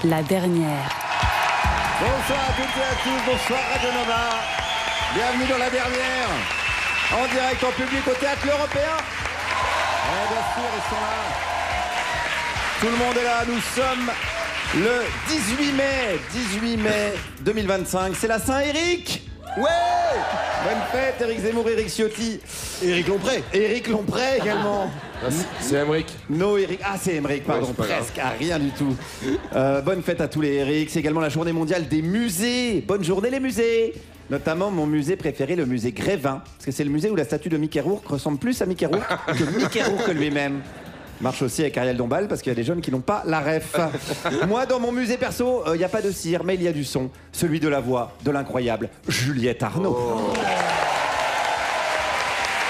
La dernière. Bonsoir à toutes et à tous, bonsoir Radio Nova. Bienvenue dans La dernière, en direct en public au Théâtre L'Européen. Et bien sûr, ils sont là. Tout le monde est là, nous sommes le 18 mai 2025. C'est la Saint-Éric. Ouais. Bonne fête, Éric Zemmour, Éric Ciotti. Éric Lompré. Éric Lompré également. C'est Emmerich. No Eric. Ah, c'est Emmerich, pardon, Ouais, presque, à rien du tout. Bonne fête à tous les Eric. C'est également la journée mondiale des musées. Bonne journée les musées. Notamment mon musée préféré, le musée Grévin. Parce que c'est le musée où la statue de Mickey Rourke ressemble plus à Mickey Rourke que Mickey Rourke lui-même. Marche aussi avec Ariel Dombal parce qu'il y a des jeunes qui n'ont pas la ref. Moi, dans mon musée perso, il n'y a pas de cire, mais il y a du son. Celui de la voix de l'incroyable Juliette Arnaud.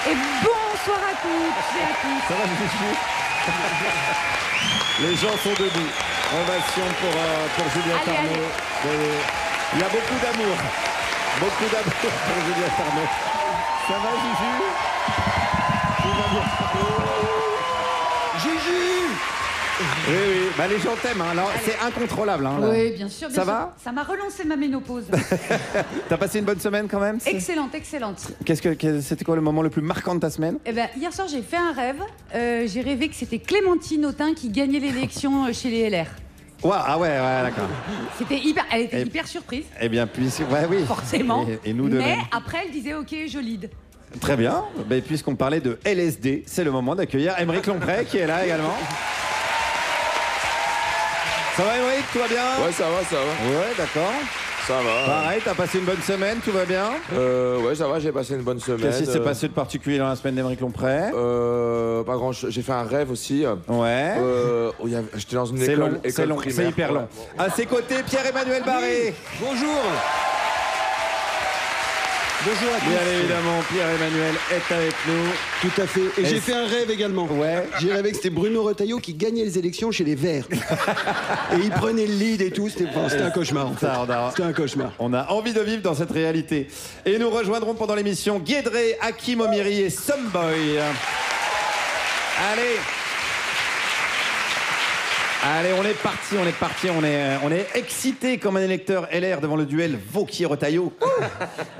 Et bonsoir à toutes et à tous. Ça va, Juju? Les gens sont debout. Ovation pour Juliette Allez, Arnaud. Il y a beaucoup d'amour. Beaucoup d'amour pour Juliette Arnaud. Ça va, Juju? Tout va bien. Juju. Oui, oui. Bah, les gens t'aiment. Hein. Alors, c'est incontrôlable. Hein, là. Oui, bien sûr. Ça va? Ça m'a relancé ma ménopause. T'as passé une bonne semaine quand même? Excellente, excellente. C'était quoi le moment le plus marquant de ta semaine? Eh ben, hier soir, j'ai fait un rêve. J'ai rêvé que c'était Clémentine Autain qui gagnait l'élection chez les LR. Wow, ah ouais, d'accord. Elle était hyper surprise. Eh bien, puisque... Ouais, oui. Forcément. Et nous de Mais même. après, elle disait OK, je lead. Très bien. Ben, puisqu'on parlait de LSD, c'est le moment d'accueillir Emmerich Lompré qui est là également. Ça va, Emmerich? Tout va bien? Ouais, ça va. Ouais, d'accord. Ça va. Pareil, t'as passé une bonne semaine, tout va bien? Ouais, ça va, j'ai passé une bonne semaine. Qu'est-ce qui s'est passé de particulier dans la semaine d'Emmerich Lompré? Pas grand chose. J'ai fait un rêve aussi. Ouais. J'étais dans une C'est école, long, c'est long, primaire. c'est hyper long. À ses côtés, Pierre-Emmanuel Barré. Bonjour. Bonjour à tous. Bien évidemment, Pierre-Emmanuel est avec nous. Tout à fait. Et j'ai fait un rêve également. Ouais. J'ai rêvé que c'était Bruno Retailleau qui gagnait les élections chez les Verts. Et il prenait le lead et tout. C'était un cauchemar en fait. C'était un cauchemar. On a envie de vivre dans cette réalité. Et nous rejoindrons pendant l'émission Guédré, Hakim Omiri et Someboy. Allez, on est parti, on est excité comme un électeur LR devant le duel Vauquier-Retailleau.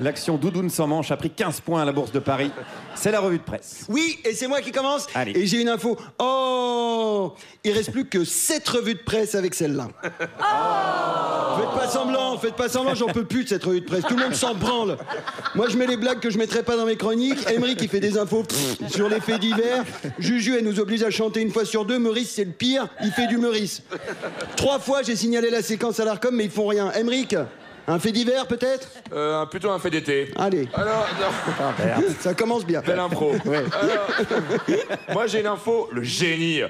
L'action Doudoune sans manche a pris 15 points à la Bourse de Paris. C'est la revue de presse. Oui, et c'est moi qui commence. Allez. Et j'ai une info. Oh, il reste plus que 7 revues de presse avec celle-là. Faites pas semblant, j'en peux plus de cette revue de presse. Tout le monde s'en branle. Moi, je mets les blagues que je mettrais pas dans mes chroniques. Emmerich, il fait des infos sur les faits divers. Juju, elle nous oblige à chanter une fois sur deux. Meurice, c'est le pire. Il fait du Meurice. 3 fois, j'ai signalé la séquence à l'Arcom, mais ils font rien. Emmerich, un fait divers, peut-être? Plutôt un fait d'été. Allez, Alors, non. ça commence bien. Belle impro. Ouais. Alors, moi, j'ai une info, le génie.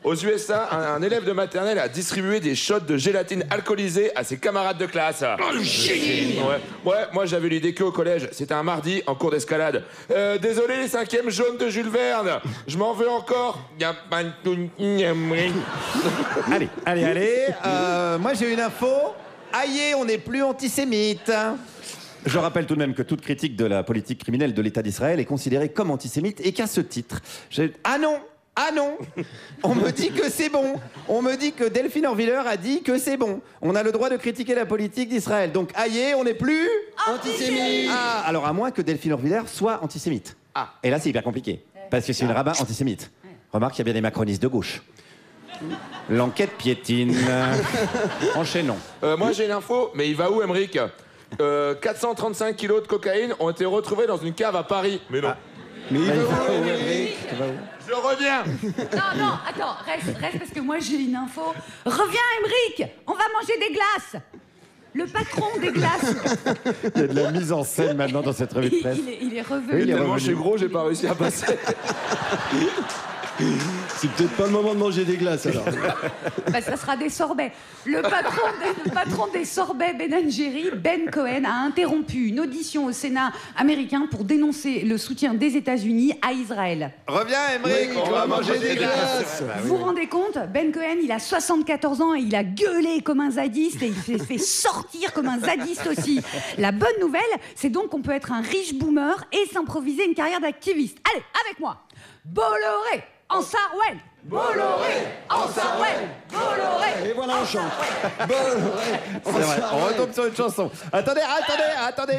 Aux USA, un élève de maternelle a distribué des shots de gélatine alcoolisée à ses camarades de classe. Oh, le génie! Ouais, moi j'avais l'idée qu'au collège. C'était un mardi en cours d'escalade. Désolé les 5e jaunes de Jules Verne. Je m'en veux encore. Allez. Moi j'ai une info. Aïe, on n'est plus antisémite. Je rappelle tout de même que toute critique de la politique criminelle de l'État d'Israël est considérée comme antisémite et qu'à ce titre... Ah non, on me dit que c'est bon. On me dit que Delphine Orviller a dit que c'est bon. On a le droit de critiquer la politique d'Israël. Donc, aïe, on n'est plus... Antisémite. Ah, alors à moins que Delphine Orviller soit antisémite. Ah. Et là, c'est hyper compliqué. Parce que c'est une rabbin antisémite. Remarque qu'il y a bien des macronistes de gauche. L'enquête piétine. Enchaînons. Moi j'ai une info, mais il va où, Emmerich? 435 kilos de cocaïne ont été retrouvés dans une cave à Paris. Mais non. Mais il va où, Emmerich? Je reviens. Non, attends, reste parce que moi j'ai une info. Reviens, Emmerich, on va manger des glaces. Le patron des glaces. Il y a de la mise en scène maintenant dans cette revue de presse. Il est revenu. Oui, il est Tellement revenu. je suis gros, j'ai pas réussi à passer. C'est peut-être pas le moment de manger des glaces alors. Bah, ça sera des sorbets. Le patron des sorbets Ben Jerry, Ben Cohen, a interrompu une audition au Sénat américain pour dénoncer le soutien des États-Unis à Israël. Reviens, Emmerich, Oui, on va manger des glaces. Vous vous rendez compte? Ben Cohen, il a 74 ans et il a gueulé comme un zadiste et il s'est fait sortir comme un zadiste aussi. La bonne nouvelle, c'est donc qu'on peut être un riche boomer et s'improviser une carrière d'activiste. Allez, avec moi. Bolloré, en Sarwen, Bolloré, en Sarway, Bolloré. Et voilà, on chante. Bolloré, C'est vrai, on retombe sur une chanson. Attendez,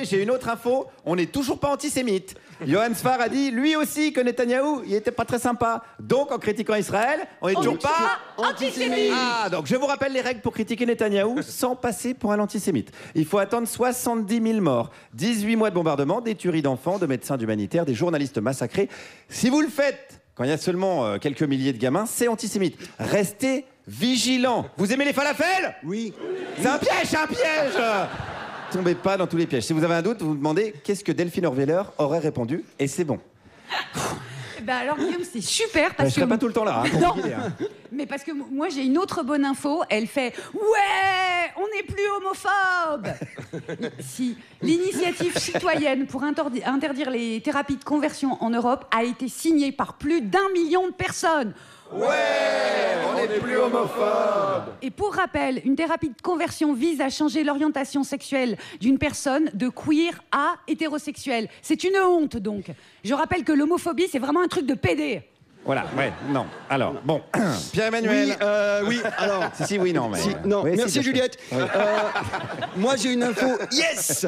j'ai une autre info. On n'est toujours pas antisémite. Johan Sfar a dit, lui aussi, que Netanyahou, il était pas très sympa. Donc, en critiquant Israël, on est toujours pas antisémite. Ah, donc je vous rappelle les règles pour critiquer Netanyahou sans passer pour un antisémite. Il faut attendre 70 000 morts, 18 mois de bombardement, des tueries d'enfants, de médecins humanitaires, des journalistes massacrés. Si vous le faites quand il y a seulement quelques milliers de gamins, c'est antisémite. Restez vigilants. Vous aimez les falafels? Oui. C'est un piège. Tombez pas dans tous les pièges. Si vous avez un doute, vous vous demandez qu'est-ce que Delphine Orweiler aurait répondu, et c'est bon. Ben alors Guillaume, c'est super Je parce serai que pas tout le temps là. non, Compliqué, hein. mais parce que moi j'ai une autre bonne info. Elle fait ouais, on n'est plus homophobe. Si l'initiative citoyenne pour interdire les thérapies de conversion en Europe a été signée par plus d'1 million de personnes. On n'est plus homophobe. Et pour rappel, une thérapie de conversion vise à changer l'orientation sexuelle d'une personne de queer à hétérosexuel. C'est une honte donc. Je rappelle que l'homophobie c'est vraiment un truc de pédé. Voilà, ouais, non. Alors, bon, Pierre-Emmanuel. Oui, alors. Si, oui, non, mais. Non, Oui, merci si, Juliette. Oui. Moi j'ai une info, yes.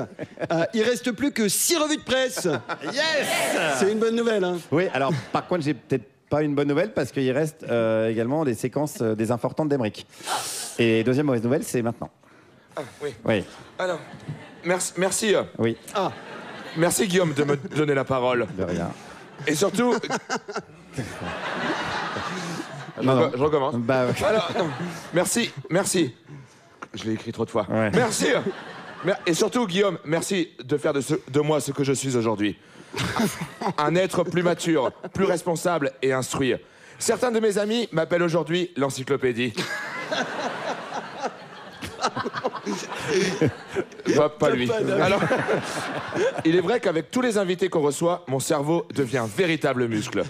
Il reste plus que 6 revues de presse. Yes. C'est une bonne nouvelle, hein. Oui, alors, par contre, j'ai peut-être pas une bonne nouvelle parce qu'il reste également des séquences désinfortantes d'Emeric. Et deuxième mauvaise nouvelle, c'est maintenant. Ah, oui. Oui, Alors, merci, oui, merci Guillaume de me donner la parole. de rien. Et surtout... Non. Je recommence. Bah, ouais. Alors, non, merci. Je l'ai écrit trop de fois. Ouais. Merci. Et surtout, Guillaume, merci de faire de moi ce que je suis aujourd'hui. Un être plus mature, plus responsable et instruit. Certains de mes amis m'appellent aujourd'hui l'encyclopédie. Pas lui. Alors, il est vrai qu'avec tous les invités qu'on reçoit, mon cerveau devient un véritable muscle.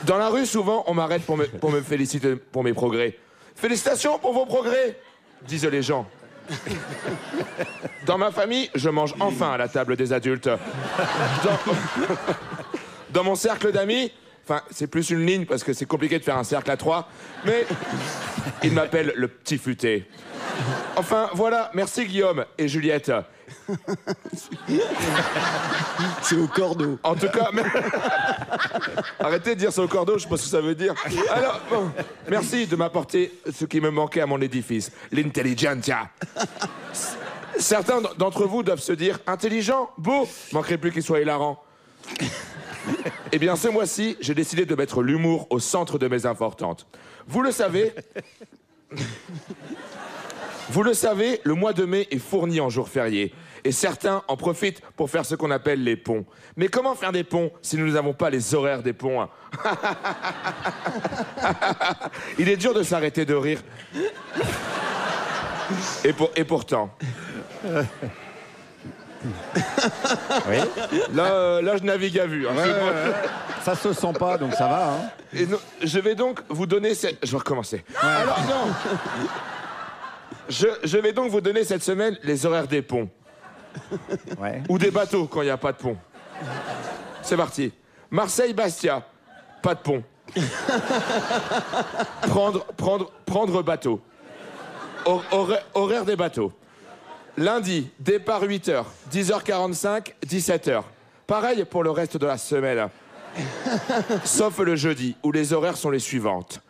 Dans la rue, souvent, on m'arrête pour me féliciter pour mes progrès. Félicitations pour vos progrès, disent les gens. Dans ma famille, je mange enfin à la table des adultes. Dans mon cercle d'amis, enfin, c'est plus une ligne parce que c'est compliqué de faire un cercle à 3, mais ils m'appellent le petit futé. Enfin, voilà, merci Guillaume et Juliette. C'est au cordeau. En tout cas, arrêtez de dire c'est au cordeau, je sais pas ce que ça veut dire. Alors, bon, merci de m'apporter ce qui me manquait à mon édifice, l'intelligentsia. Certains d'entre vous doivent se dire intelligent, beau, manquerait plus qu'il soit hilarant. Eh bien, ce mois-ci, j'ai décidé de mettre l'humour au centre de mes importantes. Vous le savez, le mois de mai est fourni en jours fériés. Et certains en profitent pour faire ce qu'on appelle les ponts. Mais comment faire des ponts si nous n'avons pas les horaires des ponts, hein? Il est dur de s'arrêter de rire. Et pourtant... Oui. Là, je navigue à vue. Hein. Ça se sent pas, donc ça va. Hein. Et non, je vais donc vous donner cette... Je vais recommencer. Alors, non. Je vais donc vous donner cette semaine les horaires des ponts. Ouais. Ou des bateaux quand il n'y a pas de pont. C'est parti. Marseille-Bastia, pas de pont. Prendre bateau. Horaire des bateaux. Lundi, départ 8h, 10h45, 17h. Pareil pour le reste de la semaine. Sauf le jeudi, où les horaires sont les suivantes.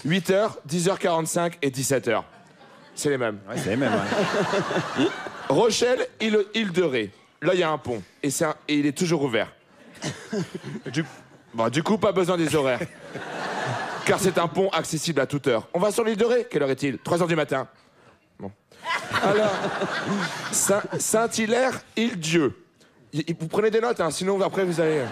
8h, 10h45 et 17h. C'est les mêmes. Ouais, c'est les mêmes. Ouais. Rochelle, île de Ré. Là, il y a un pont. Et il est toujours ouvert. Du coup, pas besoin des horaires. Car c'est un pont accessible à toute heure. On va sur l'île de Ré. Quelle heure est-il? 3h du matin. Bon. Alors, Saint-Hilaire, Île-Dieu. Vous prenez des notes, hein, sinon après vous allez...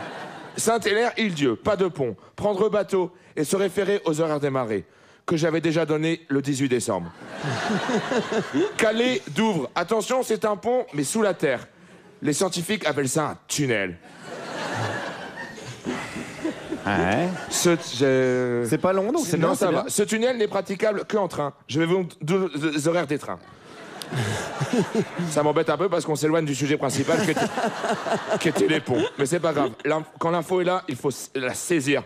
Saint-Hilaire, Île-Dieu, pas de pont. Prendre bateau et se référer aux horaires des marées, que j'avais déjà donné le 18 décembre. Calais, Douvres. Attention, c'est un pont, mais sous la terre. Les scientifiques appellent ça un tunnel. Ouais. C'est pas long, donc c'est bien. Non, ça c'est va. bien. Ce tunnel n'est praticable qu'en train. Je vais vous donner les horaires des trains. Ça m'embête un peu parce qu'on s'éloigne du sujet principal qui était les ponts. Mais c'est pas grave. Quand l'info est là, il faut la saisir.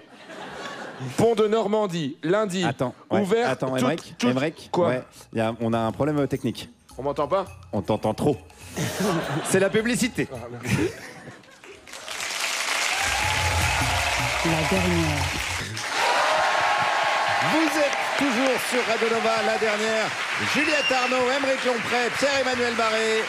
Pont de Normandie, lundi. Attends, ouvert. Attends, Emmerich. Quoi Ouais, on a un problème technique. On m'entend pas? On t'entend trop. C'est la publicité. La dernière. Vous êtes toujours sur Radio Nova, la dernière. Juliette Arnaud, Emmerich Lompré, Pierre-Emmanuel Barré.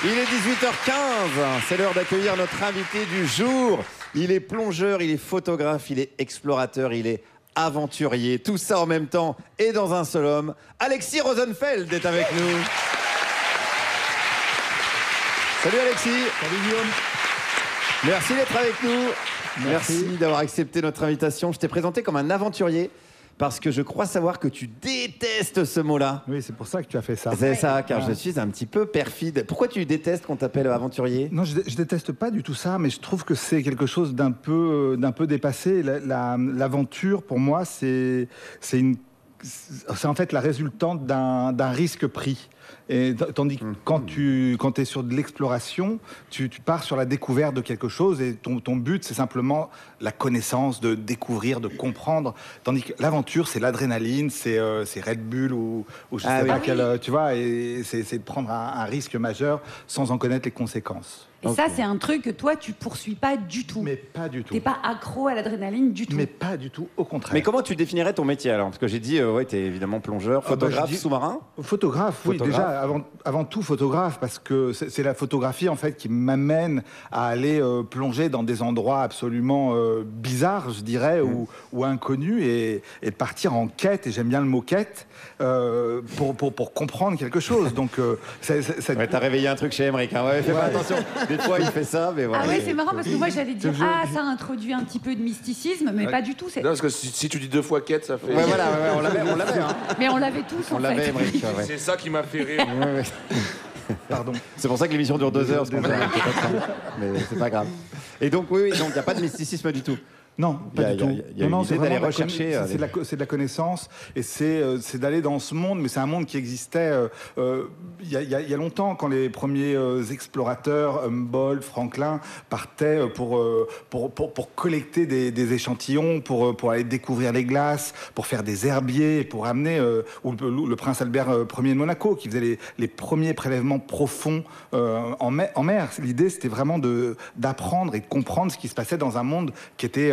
Il est 18h15. C'est l'heure d'accueillir notre invité du jour. Il est plongeur, il est photographe, il est explorateur, il est aventurier. Tout ça en même temps et dans un seul homme. Alexis Rosenfeld est avec nous. Salut Alexis. Salut Guillaume. Merci d'être avec nous. Merci d'avoir accepté notre invitation. Je t'ai présenté comme un aventurier parce que je crois savoir que tu détestes ce mot-là. Oui, c'est pour ça que tu as fait ça. C'est ça, car je suis un petit peu perfide. Pourquoi tu détestes qu'on t'appelle aventurier? Non, je déteste pas du tout ça, mais je trouve que c'est quelque chose d'un peu dépassé. L'aventure, pour moi, c'est en fait la résultante d'un risque pris. Et tandis que quand tu es sur de l'exploration, tu pars sur la découverte de quelque chose et ton but, c'est simplement la connaissance, de découvrir, de comprendre. Tandis que l'aventure, c'est l'adrénaline, c'est Red Bull ou je sais pas quel, tu vois, et c'est de prendre un risque majeur sans en connaître les conséquences. Et ça, c'est un truc que toi, tu poursuis pas du tout. Mais pas du tout. T'es pas accro à l'adrénaline du tout. Mais pas du tout, au contraire. Mais comment tu définirais ton métier alors? Parce que j'ai dit, ouais, t'es évidemment plongeur, photographe, sous-marin. Photographe, oui, déjà, avant tout photographe, parce que c'est la photographie, en fait, qui m'amène à aller plonger dans des endroits absolument bizarres, je dirais, ou inconnus, et de partir en quête, et j'aime bien le mot quête, pour comprendre quelque chose. Donc, ouais, t'as réveillé un truc chez Emmerich, hein. Ouais, fais pas attention. Des fois, il fait ça, mais voilà. Ah ouais, c'est marrant parce que moi, j'allais dire, ça introduit un petit peu de mysticisme, mais pas du tout. Non, parce que si tu dis 2 fois quête, ça fait... Ouais, voilà, on l'avait. Hein. Mais on l'avait tous, on en l'avait, fait. Emmerich. Ouais. C'est ça qui m'a fait rire. Pardon. C'est pour ça que l'émission dure 2 heures, mais c'est pas grave. Et donc, oui, donc il n'y a pas de mysticisme du tout. Non, pas du tout. Il y a une idée d'aller rechercher. C'est de la connaissance et c'est d'aller dans ce monde, mais c'est un monde qui existait il y a longtemps, quand les premiers explorateurs, Humboldt, Franklin, partaient pour collecter des échantillons, pour aller découvrir les glaces, pour faire des herbiers, pour amener, ou le prince Albert Ier de Monaco, qui faisait les premiers prélèvements profonds en mer. L'idée, c'était vraiment d'apprendre et de comprendre ce qui se passait dans un monde qui était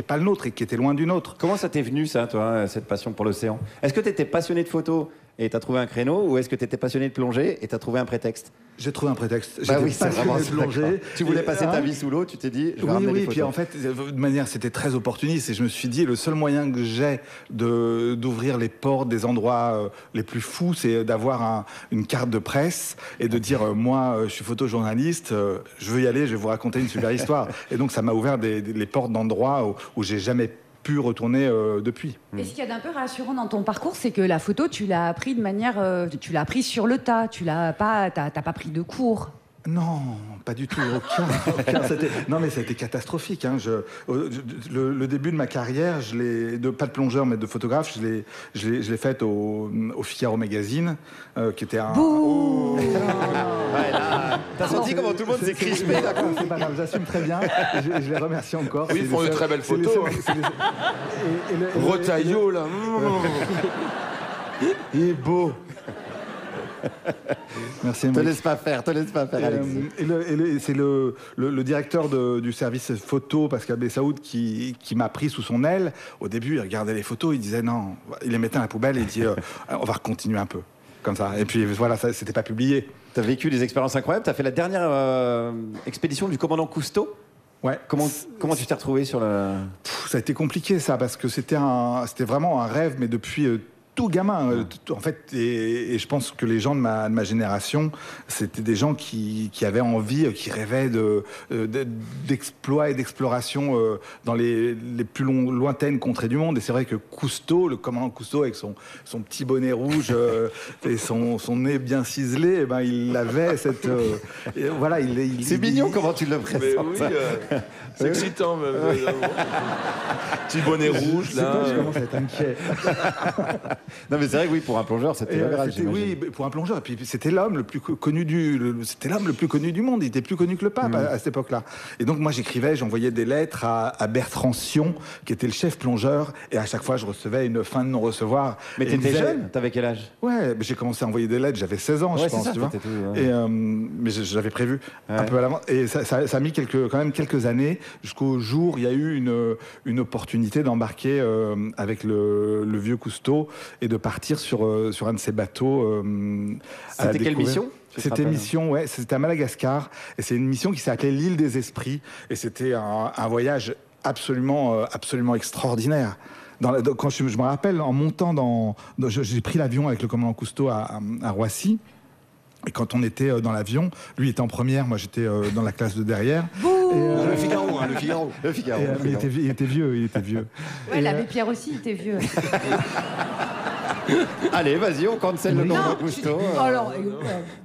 pas le nôtre et qui était loin du nôtre. Comment ça t'est venu, ça, toi, cette passion pour l'océan? Est-ce que tu étais passionné de photos et t'as trouvé un créneau, ou est-ce que tu étais passionné de plongée et t'as trouvé un prétexte? J'ai trouvé un prétexte. Bah oui, c'est vraiment de plonger. Tu voulais passer ta vie sous l'eau, tu t'es dit, je vais ramener des photos. Puis en fait, de manière, c'était très opportuniste et je me suis dit, le seul moyen que j'ai d'ouvrir les portes des endroits les plus fous, c'est d'avoir une carte de presse et de dire, moi, je suis photojournaliste, je veux y aller, je vais vous raconter une super histoire. Et donc, ça m'a ouvert les portes d'endroits où j'ai jamais pu retourner depuis. Et ce qu'il y a d'un peu rassurant dans ton parcours, c'est que la photo, tu l'as appris de manière, tu l'as appris sur le tas. T'as pas pris de cours. Non, pas du tout, aucun. Non, mais ça a été catastrophique. Hein. Le début de ma carrière, pas de plongeur, mais de photographe, je l'ai faite au Figaro Magazine, qui était un... Bouh. Ouais, là, t'as senti comment tout le monde s'est crispé. C'est pas grave, j'assume très bien. Je les remercie encore. Oui, ils font de très belles photos. Retaillot, là. Il est beau. Merci. Te laisse pas faire, Alexis. C'est le directeur du service photo, Pascal Bessaoud, qui m'a pris sous son aile. Au début, il regardait les photos, il disait non, il les mettait à la poubelle et il dit on va continuer un peu. Comme ça. Et puis voilà, ça c'était pas publié. Tu as vécu des expériences incroyables. Tu as fait la dernière expédition du commandant Cousteau. Ouais. Comment tu t'es retrouvé sur le... Ça a été compliqué, ça, parce que c'était vraiment un rêve, mais depuis tout gamin. En fait, et je pense que les gens de ma génération, c'était des gens qui avaient envie, qui rêvaient d'exploits et d'exploration dans les plus lointaines contrées du monde. Et c'est vrai que Cousteau, le commandant Cousteau, avec son petit bonnet rouge et son nez bien ciselé, eh ben, il avait cette... voilà, c'est mignon comment tu le présentes. Mais oui, c'est excitant. Petit bonnet rouge, là. Je commence à être inquiet. Non, mais c'est vrai que oui, pour un plongeur, c'était le Graal, oui, pour un plongeur. Et puis c'était l'homme le plus connu c'était l'homme le plus connu du monde. Il était plus connu que le pape à cette époque-là. Et donc moi j'envoyais des lettres à Bertrand Sion, qui était le chef plongeur, et à chaque fois je recevais une fin de non-recevoir. Mais t'étais jeune? T'avais quel âge? Ouais, j'ai commencé à envoyer des lettres, j'avais 16 ans, je pense, tu vois. Tout, ouais. Et mais j'avais prévu un peu à l'avant. Et ça a mis quand même quelques années, jusqu'au jour où il y a eu une opportunité d'embarquer avec le vieux Cousteau et de partir sur un de ces bateaux. C'était quelle mission? C'était c'était à Madagascar, et c'est une mission qui s'appelait l'île des Esprits, et c'était un voyage absolument extraordinaire. Quand je me rappelle, en montant j'ai pris l'avion avec le commandant Cousteau à Roissy. Et quand on était dans l'avion, lui était en première, moi j'étais dans la classe de derrière. Le Figaro. Mais il était vieux. Ouais, l'abbé Pierre aussi, il était vieux. Allez, vas-y, on cancelle le nom de Cousteau. Alors,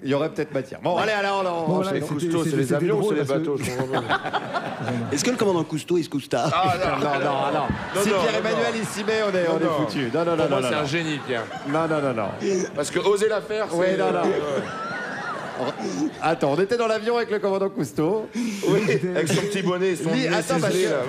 il y aurait peut-être matière. Bon, allez, alors, Bon, voilà, Cousteau, c'est les avions ou c'est les bateaux? Est-ce que le commandant Cousteau, il se cousta? Non. Si Pierre-Emmanuel il s'y met, on est foutu. Non. Pour moi, c'est un génie, Pierre. Non. Parce que oser la faire, c'est... Oui, non. Attends, on était dans l'avion avec le commandant Cousteau. Oui, avec son petit bonnet, son nez ciselé, là.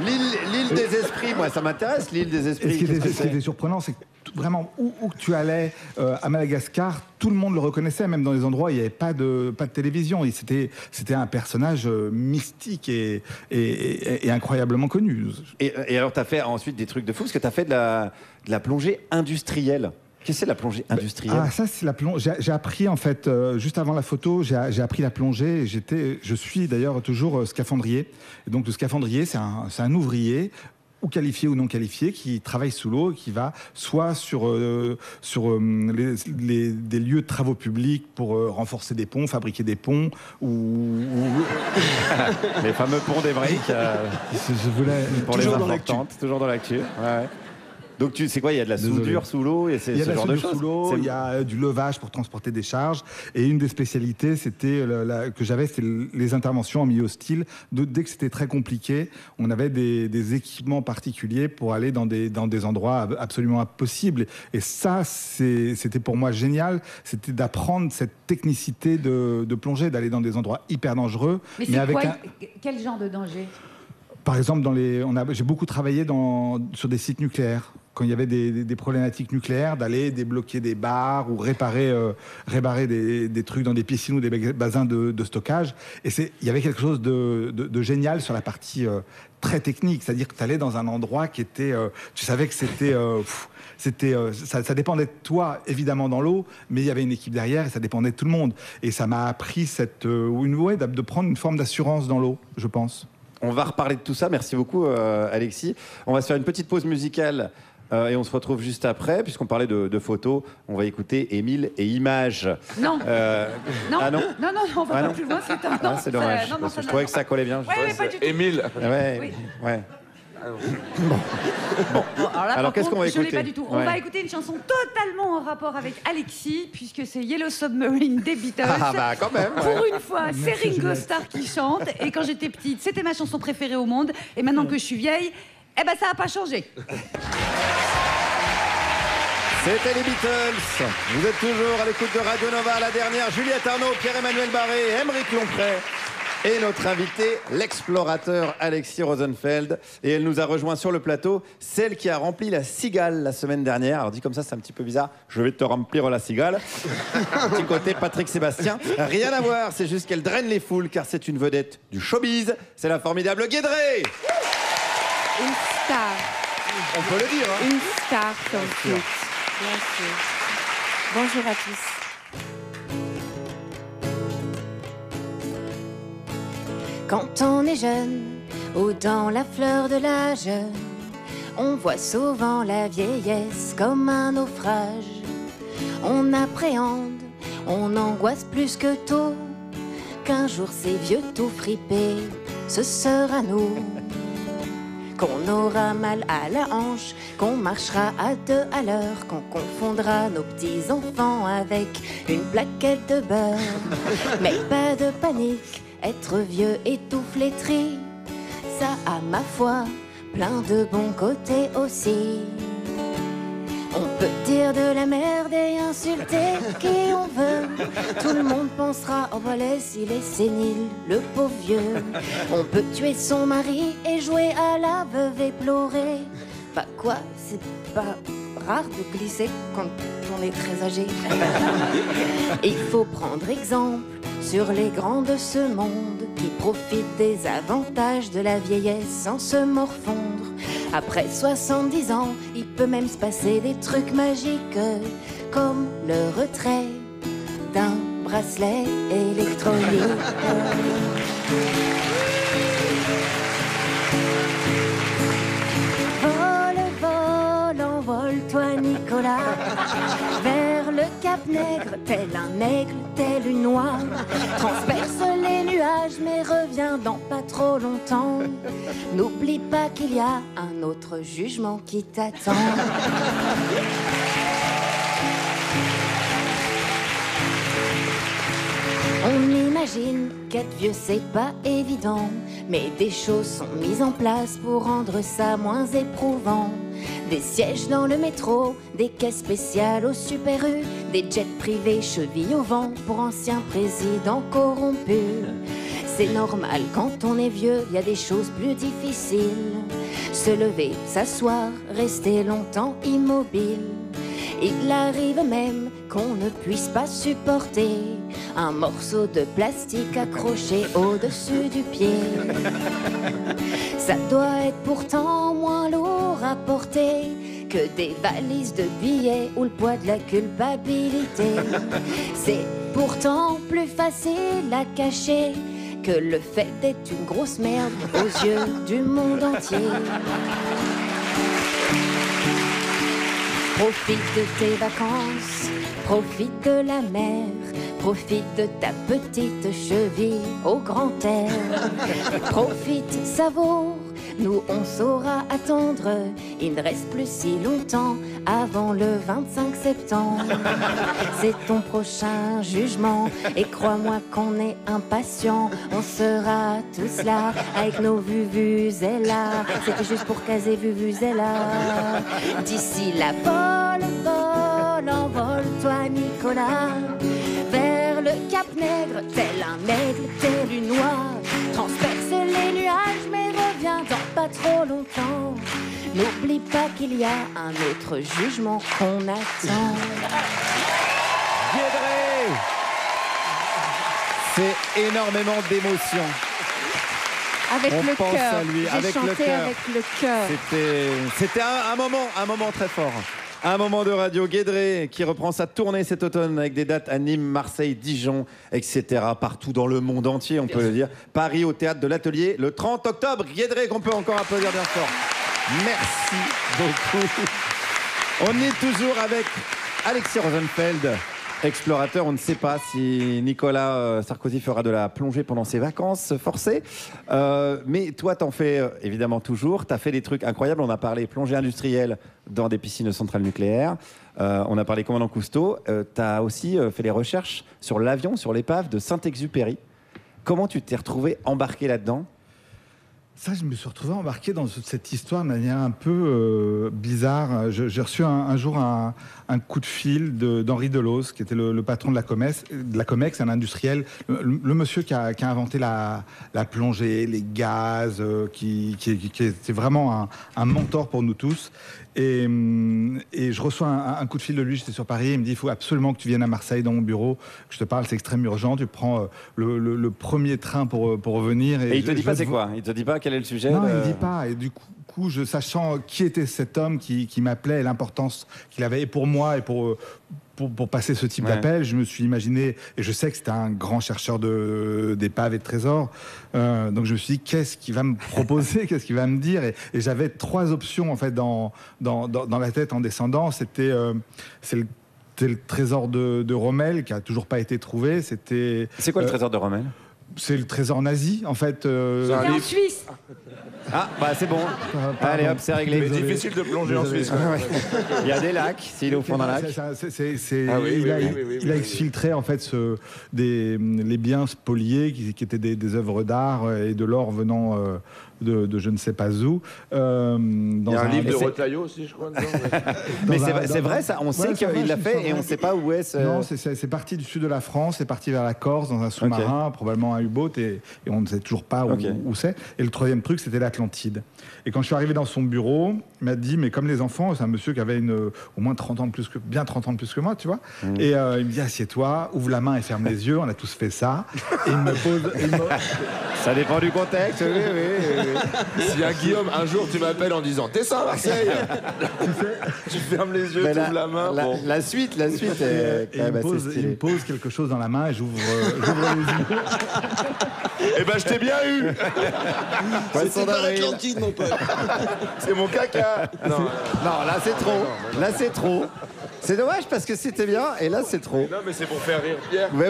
L'île des esprits, moi, ça m'intéresse, l'île des esprits. Ce qui était surprenant, c'est que vraiment, où que tu allais à Madagascar, tout le monde le reconnaissait, même dans les endroits où il n'y avait pas de télévision. C'était un personnage mystique et incroyablement connu. Et alors, tu as fait ensuite des trucs de fou, parce que tu as fait de la plongée industrielle. Qu'est-ce que c'est la plongée industrielle? Ça c'est la plongée. J'ai appris en fait juste avant la photo, j'ai appris la plongée. Je suis d'ailleurs toujours scaphandrier. Et donc le scaphandrier, c'est un ouvrier, ou qualifié ou non qualifié, qui travaille sous l'eau, qui va soit sur des lieux de travaux publics pour renforcer des ponts, fabriquer des ponts, ou les fameux ponts des briques. Je voulais pour toujours les dans importantes, toujours dans l'actu. Ouais. Donc tu sais quoi, il y a de la soudure sous l'eau et c'est ce genre de choses. Sous l'eau, il y a du levage pour transporter des charges, et une des spécialités que j'avais, c'était les interventions en milieu hostile. Dès que c'était très compliqué, on avait des équipements particuliers pour aller dans des endroits absolument impossibles. Et ça, c'était pour moi génial. C'était d'apprendre cette technicité de plongée, d'aller dans des endroits hyper dangereux. Mais avec quel genre de danger? Par exemple, j'ai beaucoup travaillé sur des sites nucléaires. Quand il y avait des problématiques nucléaires, d'aller débloquer des barres ou réparer des trucs dans des piscines ou des bassins de stockage. Et il y avait quelque chose de génial sur la partie très technique. C'est-à-dire que tu allais dans un endroit qui était... tu savais que ça dépendait de toi, évidemment, dans l'eau, mais il y avait une équipe derrière et ça dépendait de tout le monde. Et ça m'a appris de prendre une forme d'assurance dans l'eau, je pense. On va reparler de tout ça. Merci beaucoup, Alexis. On va se faire une petite pause musicale et on se retrouve juste après. Puisqu'on parlait de photos, on va écouter Émile et Images. Non. Non. Ah non. Non, on va pas plus loin. C'est dommage. Parce que je trouvais que ça collait bien. Ouais, pas du tout. Émile. Ouais. Bon. Alors qu'est-ce qu'on va écouter? Je l'ai pas du tout. On va écouter une chanson totalement en rapport avec Alexis, puisque c'est Yellow Submarine des Beatles. Ah bah quand même. Pour une fois, c'est Ringo Starr qui chante. Et quand j'étais petite, c'était ma chanson préférée au monde. Et maintenant que je suis vieille, ça n'a pas changé. C'était les Beatles. Vous êtes toujours à l'écoute de Radio Nova, la dernière. Juliette Arnaud, Pierre-Emmanuel Barré, Aymeric Lompré. Et notre invité, l'explorateur Alexis Rosenfeld. Et elle nous a rejoint sur le plateau, celle qui a rempli la cigale la semaine dernière. Alors dit comme ça, c'est un petit peu bizarre. Je vais te remplir la cigale. Petit côté Patrick Sébastien. Rien à voir, c'est juste qu'elle draine les foules, car c'est une vedette du showbiz. C'est la formidable Guédré. Une star. On peut le dire, hein. Une star, comme tout. Bien sûr. Bonjour à tous. Quand on est jeune, ou dans la fleur de l'âge, on voit souvent la vieillesse comme un naufrage. On appréhende, on angoisse plus que tout, qu'un jour ces vieux tout fripés, ce sera nous. Qu'on aura mal à la hanche, qu'on marchera à deux à l'heure, qu'on confondra nos petits-enfants avec une plaquette de beurre. Mais pas de panique, être vieux et tout flétri, ça a ma foi plein de bons côtés aussi. On peut dire de la merde et insulter qui on veut. Tout le monde pensera, oh bah laisse, il est sénile, le pauvre vieux. On peut tuer son mari et jouer à la veuve et pleurer. Bah quoi, c'est pas rare de glisser quand on est très âgé. Il faut prendre exemple sur les grands de ce monde qui profitent des avantages de la vieillesse sans se morfondre. Après 70 ans, il peut même se passer des trucs magiques comme le retrait d'un bracelet électronique. Envole-toi Nicolas, vers le Cap Nègre, tel un aigle, tel une oie. Transperce les nuages, mais reviens dans pas trop longtemps. N'oublie pas qu'il y a un autre jugement qui t'attend. On imagine qu'être vieux c'est pas évident, mais des choses sont mises en place pour rendre ça moins éprouvant. Des sièges dans le métro, des caisses spéciales au Super U, des jets privés chevillés au vent pour anciens présidents corrompus. C'est normal, quand on est vieux, y a des choses plus difficiles. Se lever, s'asseoir, rester longtemps immobile. Il arrive même qu'on ne puisse pas supporter un morceau de plastique accroché au-dessus du pied. Ça doit être pourtant moins lourd à porter que des valises de billets ou le poids de la culpabilité. C'est pourtant plus facile à cacher que le fait d'être une grosse merde aux yeux du monde entier. Profite de tes vacances, profite de la mer, profite de ta petite cheville au grand air. Profite, savoure, nous on saura attendre. Il ne reste plus si longtemps avant le 25 septembre. C'est ton prochain jugement et crois-moi qu'on est impatient. On sera tous là avec nos vuvuzelas. C'était juste pour caser vuvuzela. D'ici la envole-toi Nicolas, vers le Cap Nègre, tel un aigle, tel une oie. Transperce les nuages mais reviens dans pas trop longtemps. N'oublie pas qu'il y a un autre jugement qu'on attend. Guédré, c'est énormément d'émotions. Avec On le pense cœur. à lui, J'ai avec le chanté cœur. avec le cœur. C'était un moment très fort. Un moment de radio. Guédré qui reprend sa tournée cet automne avec des dates à Nîmes, Marseille, Dijon, etc. Partout dans le monde entier, on peut le dire. Paris au théâtre de l'Atelier le 30 octobre. Guédré qu'on peut encore applaudir bien fort. Merci beaucoup. On est toujours avec Alexis Rosenfeld, explorateur. On ne sait pas si Nicolas Sarkozy fera de la plongée pendant ses vacances forcées. Mais toi, t'en fais évidemment toujours. T'as fait des trucs incroyables. On a parlé plongée industrielle dans des piscines de centrales nucléaires. On a parlé commandant Cousteau. T'as aussi fait des recherches sur l'avion, sur l'épave de Saint-Exupéry. Comment tu t'es retrouvé embarqué là-dedans ? Ça, je me suis retrouvé embarqué dans cette histoire de manière un peu bizarre. J'ai reçu un jour un coup de fil d'Henri Delos, qui était le patron de la Comex, un industriel, le monsieur qui a inventé la plongée, les gaz, qui était vraiment un mentor pour nous tous. Et je reçois un coup de fil de lui, j'étais sur Paris, il me dit il faut absolument que tu viennes à Marseille dans mon bureau, que je te parle, c'est extrêmement urgent, tu prends le premier train pour revenir. Et il te dit pas c'est quoi ? Il te dit pas quel est le sujet ? Non, il ne dit pas. Et du coup, sachant qui était cet homme qui m'appelait et l'importance qu'il avait et pour moi et pour passer ce type d'appel, je me suis imaginé, et je sais que c'était un grand chercheur d'épaves et de trésors, donc je me suis dit, qu'est-ce qu'il va me proposer, qu'est-ce qu'il va me dire, et j'avais 3 options en fait dans la tête en descendant. C'était le trésor de Rommel qui a toujours pas été trouvé. C'est quoi le trésor de Rommel ? C'est le trésor nazi, en fait. C'est en Suisse. Ah, bah c'est bon. Allez hop, c'est réglé. Mais difficile de plonger en Suisse. Il y a des lacs, s'il est au fond d'un lac. Il a exfiltré en fait les biens spoliés qui étaient des œuvres d'art et de l'or venant de je ne sais pas où. Il y a un livre de Retailleau aussi, je crois. Mais c'est vrai, ça. On sait qu'il l'a fait et on ne sait pas où est ce... Non, c'est parti du sud de la France, c'est parti vers la Corse dans un sous-marin, probablement un U-boat, et on ne sait toujours pas où c'est. Et le troisième truc, c'était l'Atlantide. Et quand je suis arrivé dans son bureau, il m'a dit, mais comme les enfants, c'est un monsieur qui avait au moins 30 ans de plus que moi, tu vois. Et il me dit, assieds-toi, ouvre la main et ferme les yeux, on a tous fait ça. Et il me pose... Ça dépend du contexte, oui. S'il y a Guillaume, un jour tu m'appelles en disant t'es ça Marseille, tu fermes les yeux, tu ouvres la main. La suite est il me pose quelque chose dans la main et j'ouvre les yeux. Eh ben je t'ai bien eu. C'est pas l'Atlantide, mon pote. C'est mon caca. Non, là c'est trop. C'est dommage parce que c'était bien et là c'est trop. Non mais c'est pour faire rire Pierre. Oui.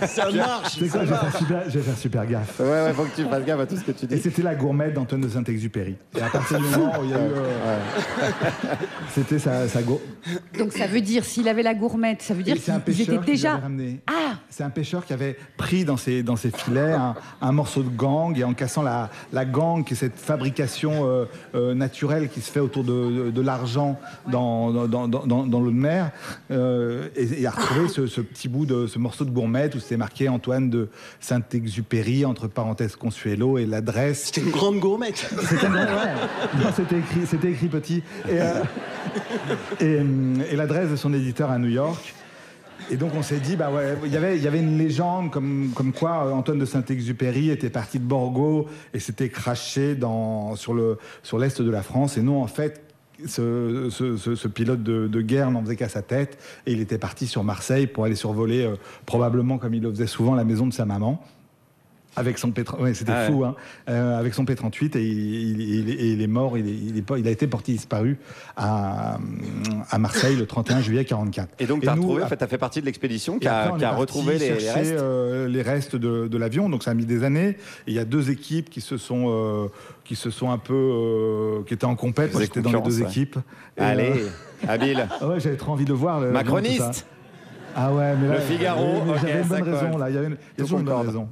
Ça marche. C'est quoi, je vais faire super gaffe. Ouais, faut que tu fasses gaffe à tout ce que tu dis. Et c'était La Gourmette d'Antoine de Saint-Exupéry. Et à partir du moment où il y a eu... C'était sa Donc ça veut dire, s'il avait La Gourmette, ça veut dire qu'ils étaient déjà... C'est un pêcheur qui avait pris dans ses filets un morceau de gangue, et en cassant la gangue, qui est cette fabrication naturelle qui se fait autour de l'argent dans l'eau de mer, et a retrouvé ce petit bout de ce morceau de gourmette où c'était marqué Antoine de Saint-Exupéry, entre parenthèses Consuelo, et l'adresse. C'était une grande gourmette. Non, c'était écrit petit. Et l'adresse de son éditeur à New York. Et donc on s'est dit, il y avait une légende comme quoi Antoine de Saint-Exupéry était parti de Borgo et s'était craché sur l'est de la France. Et non, en fait, ce pilote de guerre n'en faisait qu'à sa tête, et il était parti sur Marseille pour aller survoler, probablement comme il le faisait souvent, la maison de sa maman. Avec son c'était fou, hein. Avec son P38, et il est mort. Il a été porté disparu à Marseille le 31 juillet 1944. Et donc, tu as retrouvé, t'as fait partie de l'expédition qui a retrouvé les restes. Les restes de l'avion. Donc, ça a mis des années. Et il y a deux équipes qui se sont un peu, qui étaient en compète. Moi, j'étais dans les deux équipes. Allez, habile. J'avais trop envie de voir le Macroniste. Ah ouais, mais là, Le Figaro, j'avais une bonne raison là. Il y avait toujours une bonne raison.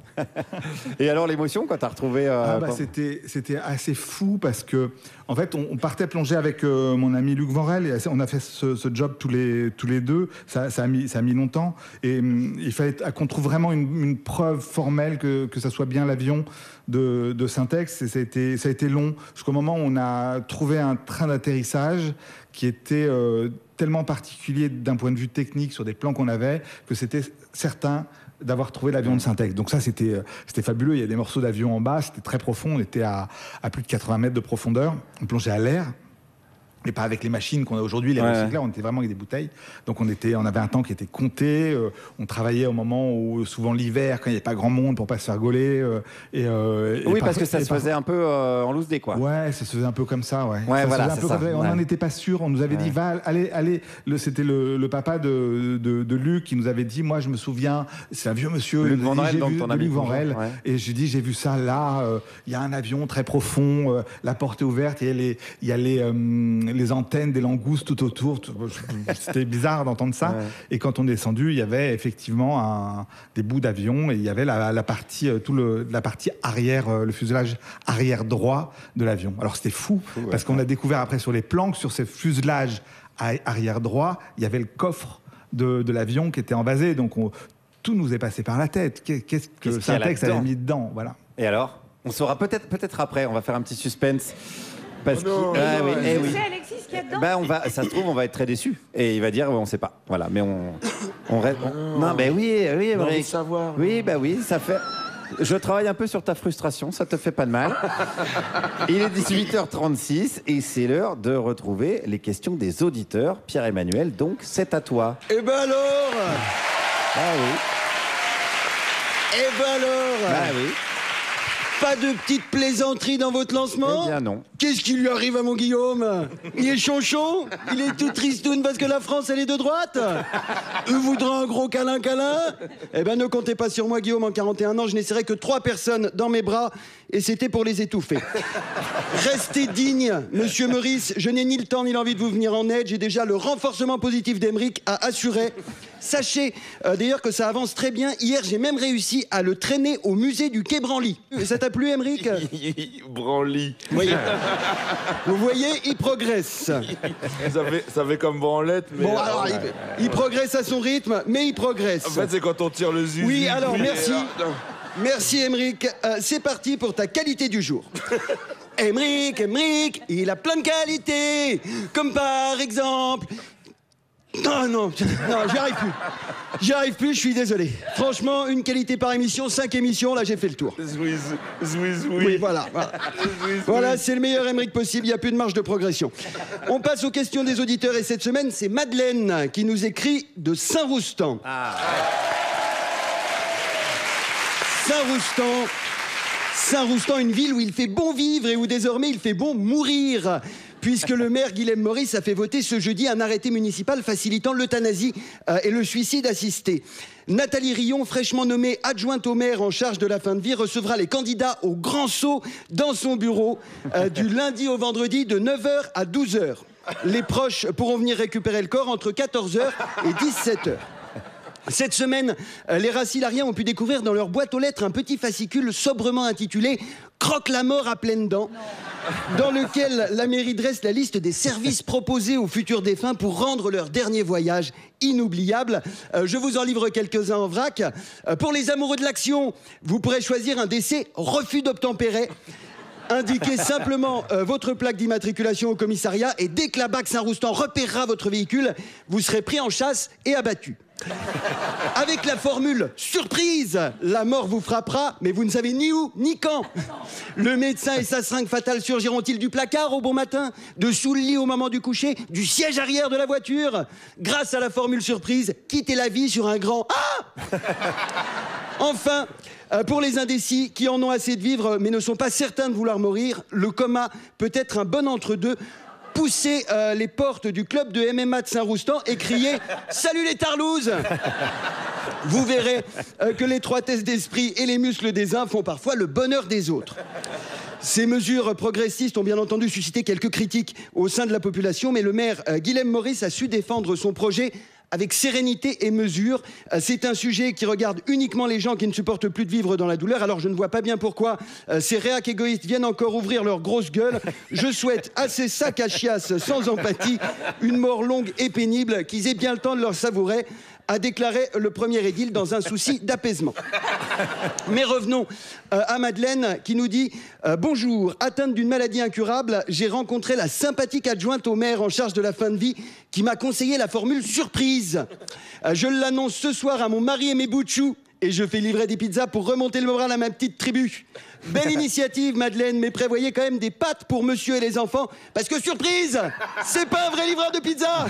Et alors l'émotion quand t'as retrouvé c'était assez fou parce que en fait on partait plonger avec mon ami Luc Vanrel, et on a fait ce job tous les deux. Ça a mis longtemps, et il fallait qu'on trouve vraiment une preuve formelle que ça soit bien l'avion de Syntex. Et ça a été long jusqu'au moment où on a trouvé un train d'atterrissage qui était tellement particulier d'un point de vue technique sur des plans qu'on avait, que c'était certain d'avoir trouvé l'avion de Syntex. Donc ça, c'était fabuleux. Il y a des morceaux d'avion en bas, c'était très profond. On était à plus de 80 mètres de profondeur. On plongeait à l'air. Et pas avec les machines qu'on a aujourd'hui, les recycleurs, on était vraiment avec des bouteilles. Donc on avait un temps qui était compté. On travaillait au moment où, souvent l'hiver, quand il n'y avait pas grand monde pour pas se faire gauler. Oui, parce que ça se faisait un peu en loose day, quoi. Ouais, ça se faisait un peu comme ça, ouais. Ouais, voilà, c'est ça. On n'en était pas sûr. On nous avait dit, allez. C'était le papa de Luc qui nous avait dit, moi je me souviens, c'est un vieux monsieur, Luc Vanrel, donc ton ami. Luc Vanrel. Et j'ai dit, j'ai vu ça là. Il y a un avion très profond, la porte est ouverte, il y a les antennes des langoustes tout autour. C'était bizarre d'entendre ça. Ouais. Et quand on est descendu, il y avait effectivement des bouts d'avion, et il y avait la partie arrière, le fuselage arrière droit de l'avion. Alors c'était fou, parce qu'on a découvert après sur les plans que sur ces fuselages arrière droit, il y avait le coffre de l'avion qui était envasé. Donc tout nous est passé par la tête. Qu'est-ce que Syntex avait mis dedans, voilà. Et alors, on saura peut-être après. On va faire un petit suspense. Parce C'est Alexis qui est dedans. Ça se trouve, on va être très déçus. Et il va dire, on sait pas. Voilà, mais on reste. Non, mais oui, savoir. Oui, ça fait. Je travaille un peu sur ta frustration, ça te fait pas de mal. Il est 18h36 et c'est l'heure de retrouver les questions des auditeurs. Pierre-Emmanuel, donc, c'est à toi. Eh ben alors. Ah oui. Eh ben alors. Ah oui. Pas de petite plaisanterie dans votre lancement ? Eh bien non. Qu'est-ce qui lui arrive à mon Guillaume ? Il est chonchon ? Il est tout tristoun parce que la France, elle est de droite ? Il voudra un gros câlin ? Eh ben ne comptez pas sur moi, Guillaume. En 41 ans, je n'essaierai que 3 personnes dans mes bras. et c'était pour les étouffer. Restez digne, monsieur Meurice, je n'ai ni le temps ni l'envie de vous venir en aide, j'ai déjà le renforcement positif d'Aymeric à assurer. Sachez d'ailleurs que ça avance très bien. Hier, j'ai même réussi à le traîner au musée du Quai Branly. Ça t'a plu, Aymeric? Branly. Oui. Vous voyez, il progresse. Ça fait comme branlette, mais... Bon, alors, il progresse à son rythme, mais il progresse. En fait, c'est quand on tire le zuzu. Oui, alors, merci. Merci, Aymeric. C'est parti pour ta qualité du jour. Aymeric, il a plein de qualités. Comme par exemple... Non, j'y arrive plus, je suis désolé. Franchement, une qualité par émission, 5 émissions, là j'ai fait le tour. Oui, voilà. Voilà, c'est le meilleur Aymeric possible, il n'y a plus de marge de progression. On passe aux questions des auditeurs et cette semaine, c'est Madeleine qui nous écrit de Saint-Roustan. Saint-Roustan, une ville où il fait bon vivre et où désormais il fait bon mourir. Puisque le maire Guilhem Maurice a fait voter ce jeudi un arrêté municipal facilitant l'euthanasie et le suicide assisté. Nathalie Rion, fraîchement nommée adjointe au maire en charge de la fin de vie, recevra les candidats au grand saut dans son bureau du lundi au vendredi de 9h à 12h. Les proches pourront venir récupérer le corps entre 14h et 17h. Cette semaine, les racilariens ont pu découvrir dans leur boîte aux lettres un petit fascicule sobrement intitulé « Croque la mort à pleines dents », dans lequel la mairie dresse la liste des services proposés aux futurs défunts pour rendre leur dernier voyage inoubliable. Je vous en livre quelques-uns en vrac. Pour les amoureux de l'action, vous pourrez choisir un décès refus d'obtempérer. Indiquez simplement votre plaque d'immatriculation au commissariat et dès que la BAC Saint-Roustan repérera votre véhicule, vous serez pris en chasse et abattu. Avec la formule « surprise », la mort vous frappera, mais vous ne savez ni où ni quand. Le médecin et sa seringue fatale surgiront-ils du placard au bon matin, dessous le lit au moment du coucher, du siège arrière de la voiture? Grâce à la formule surprise, quittez la vie sur un grand « Ah !» Enfin, pour les indécis qui en ont assez de vivre mais ne sont pas certains de vouloir mourir, le coma peut être un bon entre-deux. Poussez les portes du club de MMA de Saint-Roustan et criez « Salut les tarlouses !» Vous verrez que l'étroitesse d'esprit et les muscles des uns font parfois le bonheur des autres. Ces mesures progressistes ont bien entendu suscité quelques critiques au sein de la population, mais le maire Guilhem Maurice a su défendre son projet avec sérénité et mesure. C'est un sujet qui regarde uniquement les gens qui ne supportent plus de vivre dans la douleur. Alors je ne vois pas bien pourquoi ces réacs égoïstes viennent encore ouvrir leur grosse gueule. Je souhaite à ces sacs à chiasse sans empathie une mort longue et pénible, qu'ils aient bien le temps de leur savourer, a déclaré le premier édile dans un souci d'apaisement. Mais revenons à Madeleine qui nous dit « Bonjour, atteinte d'une maladie incurable, j'ai rencontré la sympathique adjointe au maire en charge de la fin de vie qui m'a conseillé la formule surprise. Je l'annonce ce soir à mon mari et mes bouts de chou et je fais livrer des pizzas pour remonter le moral à ma petite tribu. Belle initiative, Madeleine, mais prévoyez quand même des pâtes pour monsieur et les enfants, parce que surprise, c'est pas un vrai livreur de pizza.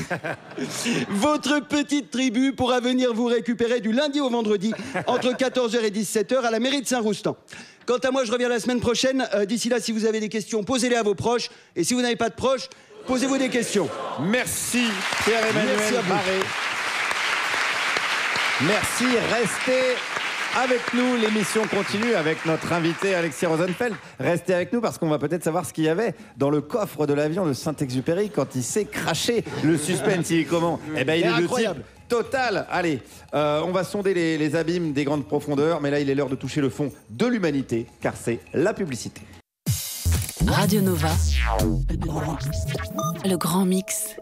Votre petite tribu pourra venir vous récupérer du lundi au vendredi, entre 14h et 17h, à la mairie de Saint-Roustan. Quant à moi, je reviens la semaine prochaine. D'ici là, si vous avez des questions, posez-les à vos proches. Et si vous n'avez pas de proches, posez-vous des questions. Merci, Pierre-Emmanuel Barré. Merci, restez avec nous. L'émission continue avec notre invité Alexis Rosenfeld. Restez avec nous parce qu'on va peut-être savoir ce qu'il y avait dans le coffre de l'avion de Saint-Exupéry quand il s'est craché. Le suspense, il est comment? Eh ben, il est incroyable. Total. Allez, on va sonder les abîmes des grandes profondeurs, mais là, il est l'heure de toucher le fond de l'humanité, car c'est la publicité. Radio Nova, le grand mix.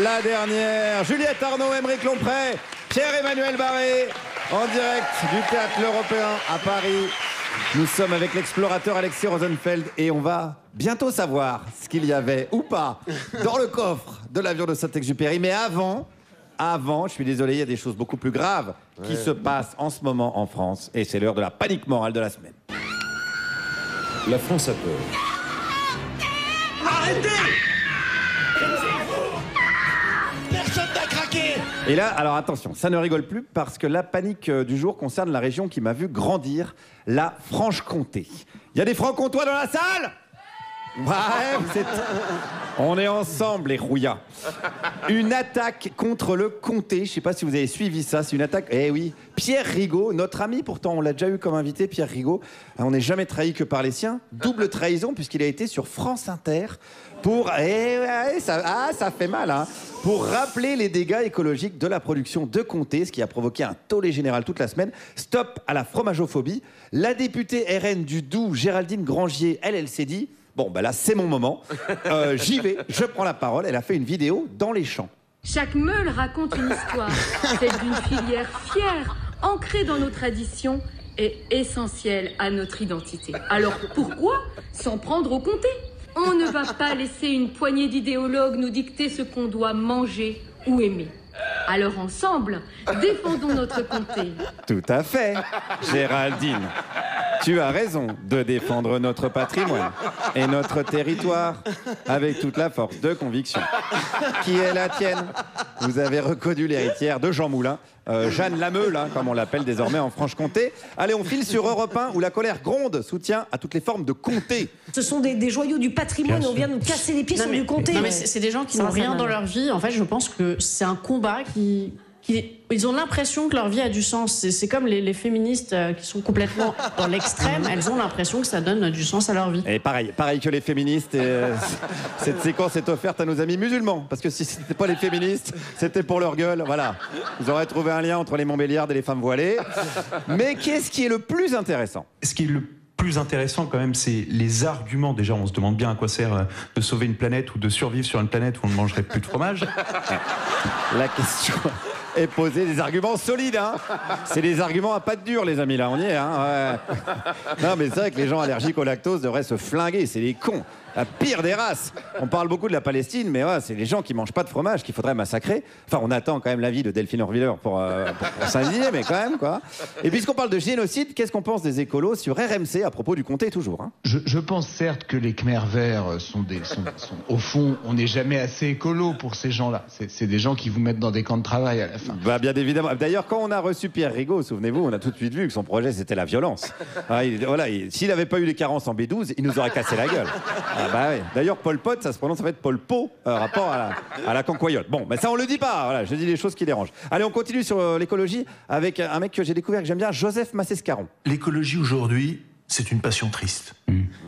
La dernière, Juliette Arnaud, Aymeric Lomprey, Pierre-Emmanuel Barré, en direct du Théâtre L'Européen à Paris. Nous sommes avec l'explorateur Alexis Rosenfeld et on va bientôt savoir ce qu'il y avait ou pas dans le coffre de l'avion de Saint-Exupéry. Mais avant, je suis désolé, il y a des choses beaucoup plus graves qui se passent en ce moment en France. Et c'est l'heure de la panique morale de la semaine. La France a peur. Arrêtez! Et là, alors attention, ça ne rigole plus parce que la panique du jour concerne la région qui m'a vu grandir, la Franche-Comté. Il y a des Francs-Comtois dans la salle? Ouais, on est ensemble, les rouillas. Une attaque contre le comté. Je sais pas si vous avez suivi ça. C'est une attaque. Eh oui, Pierre Rigaud, notre ami, pourtant on l'a déjà eu comme invité, Pierre Rigaud. On n'est jamais trahi que par les siens. Double trahison puisqu'il a été sur France Inter pour. Ça fait mal, hein. Pour rappeler les dégâts écologiques de la production de comté, ce qui a provoqué un tollé général toute la semaine. Stop à la fromageophobie. La députée RN du Doubs, Géraldine Grangier, elle s'est dit. Bon, ben là, c'est mon moment. J'y vais, je prends la parole. Elle a fait une vidéo dans les champs. Chaque meule raconte une histoire, celle d'une filière fière, ancrée dans nos traditions et essentielle à notre identité. Alors pourquoi s'en prendre au comté? On ne va pas laisser une poignée d'idéologues nous dicter ce qu'on doit manger ou aimer. Alors ensemble, défendons notre comté. Tout à fait, Géraldine. Tu as raison de défendre notre patrimoine et notre territoire avec toute la force de conviction. Qui est la tienne? Vous avez reconnu l'héritière de Jean Moulin, Jeanne Lameule, hein, comme on l'appelle désormais en Franche-Comté. Allez, on file sur Europe 1 où la colère gronde, soutien à toutes les formes de comté. Ce sont des joyaux du patrimoine, on vient nous casser les pieds sur du comté. Non mais c'est des gens qui n'ont rien dans leur vie. En fait, je pense que c'est un combat ils ont l'impression que leur vie a du sens. C'est comme les féministes qui sont complètement dans l'extrême. Elles ont l'impression que ça donne du sens à leur vie. Et pareil que les féministes. Cette séquence est offerte à nos amis musulmans. Parce que si c'était pas les féministes, c'était pour leur gueule. Voilà. Vous aurez trouvé un lien entre les Montbéliardes et les femmes voilées. Mais qu'est-ce qui est le plus intéressant? Ce qui est le plus intéressant quand même, c'est les arguments. Déjà, on se demande bien à quoi sert de sauver une planète ou de survivre sur une planète où on ne mangerait plus de fromage. La question est posée, des arguments solides, hein. C'est des arguments à pattes dures, les amis, là, on y est, hein. Ouais. Non, mais c'est vrai que les gens allergiques au lactose devraient se flinguer, c'est des cons. La pire des races. On parle beaucoup de la Palestine, mais ouais, c'est les gens qui mangent pas de fromage qu'il faudrait massacrer. Enfin, on attend quand même l'avis de Delphine Orviller pour s'indigner, mais quand même, quoi. Et puisqu'on parle de génocide, qu'est-ce qu'on pense des écolos sur RMC à propos du comté, toujours, hein? Je pense certes que les Khmers verts sont au fond, on n'est jamais assez écolo pour ces gens-là. C'est des gens qui vous mettent dans des camps de travail à la fin. Bah, bien évidemment. D'ailleurs, quand on a reçu Pierre Rigaud, souvenez-vous, on a tout de suite vu que son projet, c'était la violence. S'il n'avait pas eu les carences en B12, il nous aurait cassé la gueule. Bah oui. D'ailleurs, Pol Pot, ça se prononce en fait Pol Pot, rapport à la concoyote. Bon, ça on le dit pas, voilà, je dis les choses qui dérangent. Allez, on continue sur l'écologie avec un mec que j'ai découvert, que j'aime bien, Joseph Massescaron. L'écologie aujourd'hui, c'est une passion triste.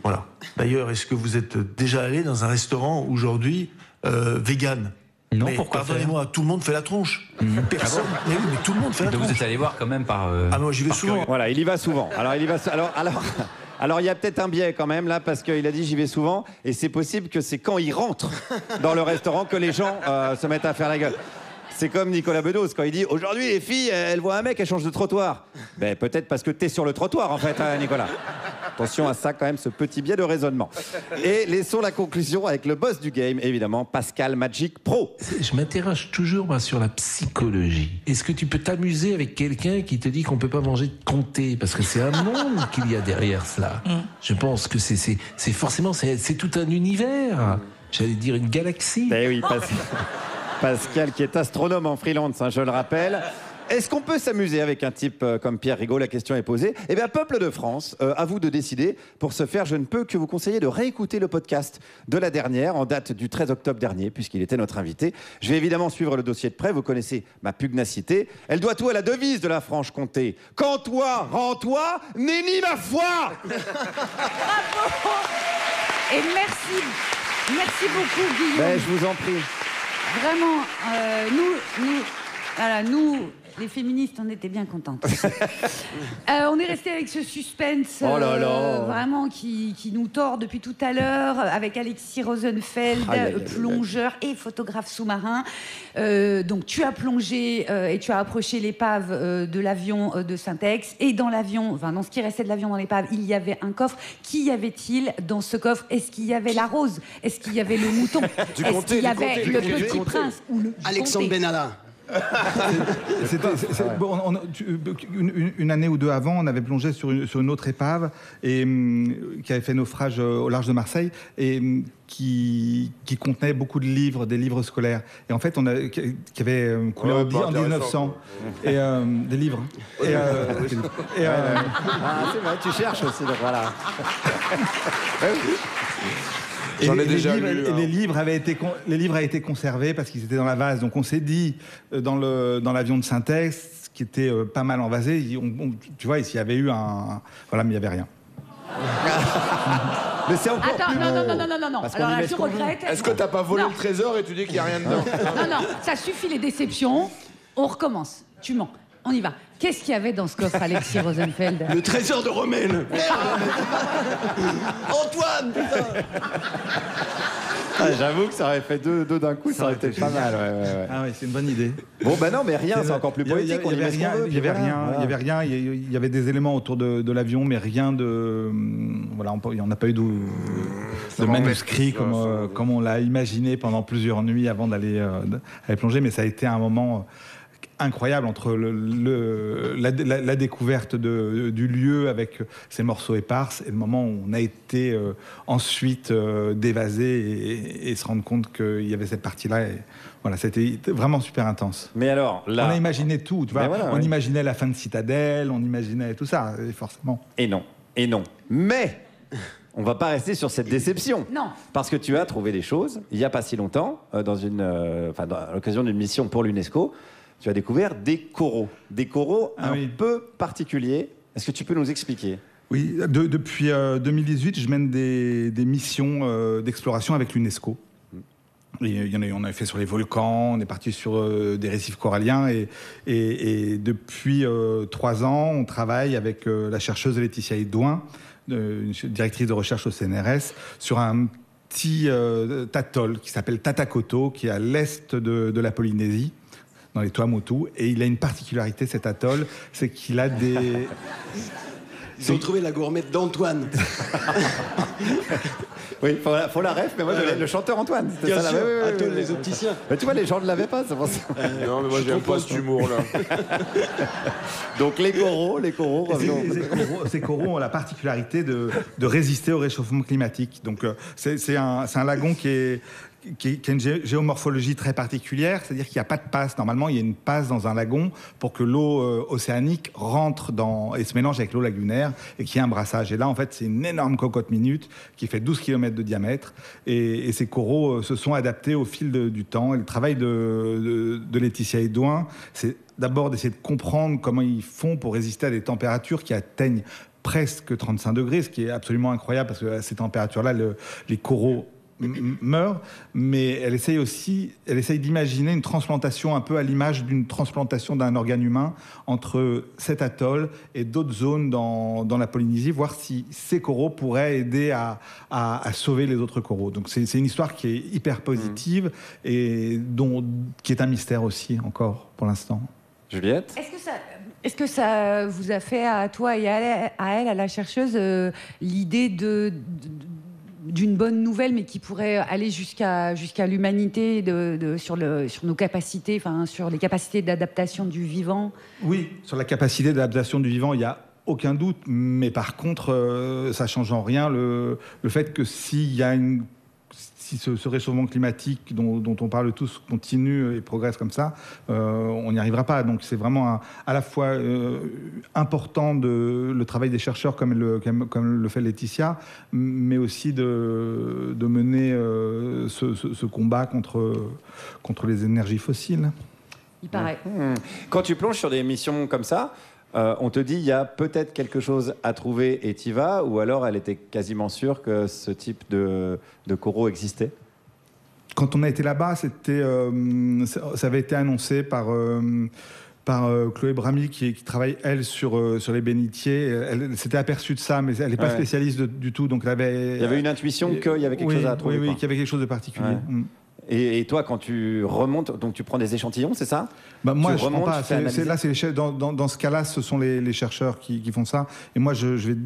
Voilà. D'ailleurs, est-ce que vous êtes déjà allé dans un restaurant aujourd'hui vegan? Non, mais pourquoi pardonnez-moi, tout le monde fait la tronche. Personne. Mais oui, mais tout le monde fait la tronche. Vous êtes allé voir quand même par. Ah, moi j'y vais souvent. Voilà, il y va souvent. Alors, il y a peut-être un biais quand même là, parce qu'il a dit j'y vais souvent, et c'est possible que c'est quand il rentre dans le restaurant que les gens se mettent à faire la gueule. C'est comme Nicolas Bedos quand il dit aujourd'hui les filles elles voient un mec, elles changent de trottoir. Ben peut-être parce que t'es sur le trottoir en fait, hein, Nicolas. Attention à ça quand même, ce petit biais de raisonnement. Et laissons la conclusion avec le boss du game, évidemment, Pascal Magic Pro. Je m'interroge toujours moi, sur la psychologie. Est-ce que tu peux t'amuser avec quelqu'un qui te dit qu'on peut pas manger de comté? Parce que c'est un monde qu'il y a derrière cela. Je pense que c'est forcément c'est tout un univers. J'allais dire une galaxie. Eh oui, Pascal qui est astronome en freelance, hein, je le rappelle. Est-ce qu'on peut s'amuser avec un type comme Pierre Rigaud? La question est posée. Eh bien, peuple de France, à vous de décider. Pour ce faire, je ne peux que vous conseiller de réécouter le podcast de la dernière, en date du 13 octobre dernier, puisqu'il était notre invité. Je vais évidemment suivre le dossier de près. Vous connaissez ma pugnacité. Elle doit tout à la devise de la Franche-Comté. Quand toi, rends-toi, nenni ma foi. Bravo. Et merci beaucoup, Guillaume. Ben, je vous en prie. Vraiment, nous, les féministes, on était bien contentes. On est resté avec ce suspense vraiment qui nous tord depuis tout à l'heure, avec Alexis Rosenfeld, plongeur et photographe sous-marin. Donc tu as plongé et tu as approché l'épave de l'avion de Saint-Ex. Et dans l'avion, dans ce qui restait de l'avion dans l'épave, il y avait un coffre. Qu'y avait-il dans ce coffre? Est-ce qu'il y avait la rose? Est-ce qu'il y avait le mouton? Est-ce qu'il y avait le petit prince ou le Alexandre Benalla. Une année ou deux avant, on avait plongé sur une autre épave et qui avait fait naufrage au large de Marseille et qui contenait beaucoup de livres, des livres scolaires. Et en fait, qui avait coulé en 1900 et des livres. C'est vrai, tu cherches aussi, donc voilà. J'en ai déjà lu. Les livres avaient été conservés parce qu'ils étaient dans la vase. Donc on s'est dit, dans l'avion de synthèse, qui était pas mal envasé, tu vois, s'il y avait eu un... Voilà, mais il n'y avait rien. Mais c'est encore Attends, plus non. Parce Alors qu'on y là, met je ce qu'on veut. regrette. Est-ce que t'as pas volé Non. le trésor et tu dis qu'il n'y a rien dedans? Non, ça suffit les déceptions. On recommence. Tu mens. On y va. Qu'est-ce qu'il y avait dans ce coffre, Alexis Rosenfeld? Le trésor de Romaine. Antoine, putain. J'avoue que ça aurait fait deux d'un coup, ça aurait été pas mal. Ouais. Ah oui, c'est une bonne idée. Bon, bah non, mais rien, c'est encore plus poétique. Il y avait rien. Il y avait des éléments autour de l'avion, mais rien de... Voilà, on n'a pas eu de manuscrit comme on l'a imaginé pendant plusieurs nuits avant d'aller plonger, mais ça a été un moment incroyable entre la découverte du lieu avec ces morceaux éparses et le moment où on a été ensuite dévasé et se rendre compte qu'il y avait cette partie-là. Et voilà, c'était vraiment super intense. Mais alors, là... On a imaginé tout, tu vois. Voilà, on imaginait la fin de Citadelle, on imaginait tout ça, forcément. Et non. Mais... on va pas rester sur cette déception. Non. Parce que tu as trouvé des choses, il y a pas si longtemps, à l'occasion d'une mission pour l'UNESCO, tu as découvert des coraux. Des coraux un peu particuliers. Est-ce que tu peux nous expliquer ? Oui, depuis 2018, je mène des missions d'exploration avec l'UNESCO. On a fait sur les volcans, on est parti sur des récifs coralliens et depuis 3 ans, on travaille avec la chercheuse Laetitia Edouin, directrice de recherche au CNRS, sur un petit atoll qui s'appelle Tatakoto, qui est à l'est de la Polynésie, dans les Tuamotu. Et il a une particularité, cet atoll, c'est qu'il a des... Ils ont trouvé la gourmette d'Antoine. Oui, faut la ref, mais moi j'avais le chanteur Antoine. Bien ça, sûr, Antoine les opticiens. Mais tu vois, les gens ne l'avaient pas, c'est pour ça. Non, mais moi j'aime pas cet humour-là. Donc les coraux, revenons. Ces coraux ont la particularité de résister au réchauffement climatique. Donc c'est un lagon qui a une géomorphologie très particulière, c'est-à-dire qu'il n'y a pas de passe. Normalement, il y a une passe dans un lagon pour que l'eau océanique rentre et se mélange avec l'eau lagunaire et qu'il y ait un brassage. Et là, en fait, c'est une énorme cocotte minute qui fait 12 km de diamètre. Et ces coraux se sont adaptés au fil du temps. Et le travail de Laetitia Edouin, c'est d'abord d'essayer de comprendre comment ils font pour résister à des températures qui atteignent presque 35 degrés, ce qui est absolument incroyable parce qu'à ces températures-là, les coraux meurt, mais elle essaye d'imaginer une transplantation un peu à l'image d'une transplantation d'un organe humain entre cet atoll et d'autres zones dans la Polynésie, voir si ces coraux pourraient aider à sauver les autres coraux. Donc c'est une histoire qui est hyper positive et qui est un mystère aussi encore pour l'instant. Juliette ? Est-ce que ça vous a fait à toi et à la chercheuse l'idée d'une bonne nouvelle, mais qui pourrait aller jusqu'à l'humanité sur nos capacités, enfin sur les capacités d'adaptation du vivant? Oui, sur la capacité d'adaptation du vivant, il n'y a aucun doute, mais par contre, ça ne change en rien le fait que si ce réchauffement climatique dont on parle tous continue et progresse comme ça, on n'y arrivera pas. Donc c'est vraiment à la fois important le travail des chercheurs comme le fait Laetitia, mais aussi de mener ce combat contre les énergies fossiles. Il paraît. Quand tu plonges sur des missions comme ça, on te dit il y a peut-être quelque chose à trouver et t'y vas, ou alors elle était quasiment sûre que ce type de coraux existait? Quand on a été là-bas, ça avait été annoncé par Chloé Bramy qui travaille, elle, sur les bénitiers. Elle s'était aperçue de ça, mais elle n'est pas spécialiste du tout. Donc il y avait une intuition qu'il y avait quelque chose à trouver. Oui, qu'il y avait quelque chose de particulier. Ouais. Et toi, quand tu remontes, donc tu prends des échantillons, c'est ça? Moi, je ne prends pas. Dans ce cas-là, ce sont les chercheurs qui font ça. Et moi, je vais